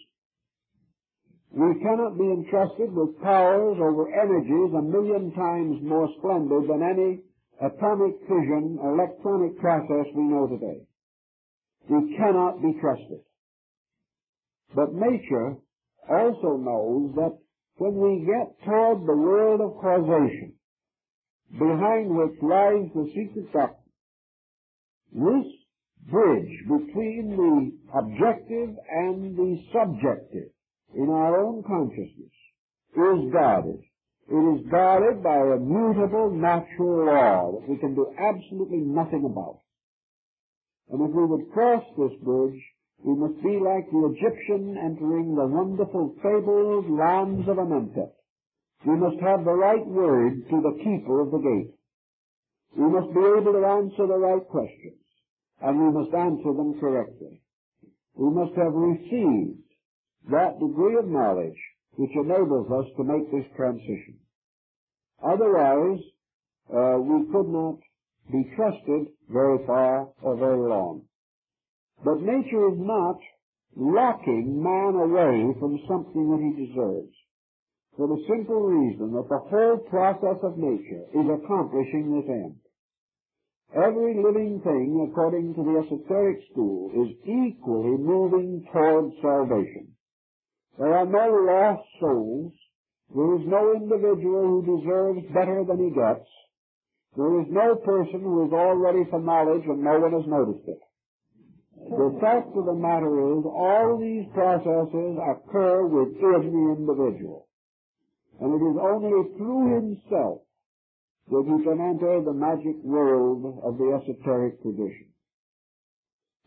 We cannot be entrusted with powers over energies 1,000,000 times more splendid than any atomic fission or electronic process we know today. We cannot be trusted. But nature also knows that when we get toward the world of causation, behind which lies the secret doctrine, this bridge between the objective and the subjective in our own consciousness is guarded. It is guarded by a mutable natural law that we can do absolutely nothing about. And if we would cross this bridge, we must be like the Egyptian entering the wonderful fabled lands of Amenhotep. We must have the right word to the keeper of the gate. We must be able to answer the right questions, and we must answer them correctly. We must have received that degree of knowledge which enables us to make this transition. Otherwise, we could not be trusted very far or very long. But nature is not locking man away from something that he deserves, for the simple reason that the whole process of nature is accomplishing this end. Every living thing, according to the esoteric school, is equally moving toward salvation. There are no lost souls. There is no individual who deserves better than he gets. There is no person who is all ready for knowledge when no one has noticed it. The fact of the matter is, all these processes occur within the individual. And it is only through himself that he can enter the magic world of the esoteric tradition.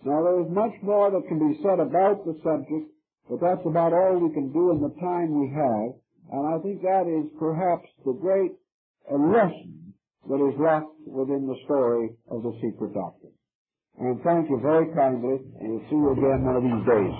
Now, there is much more that can be said about the subject, but that's about all we can do in the time we have, and I think that is perhaps the great lesson that is left within the story of the secret doctrine. And thank you very kindly, and we'll see you again one of these days.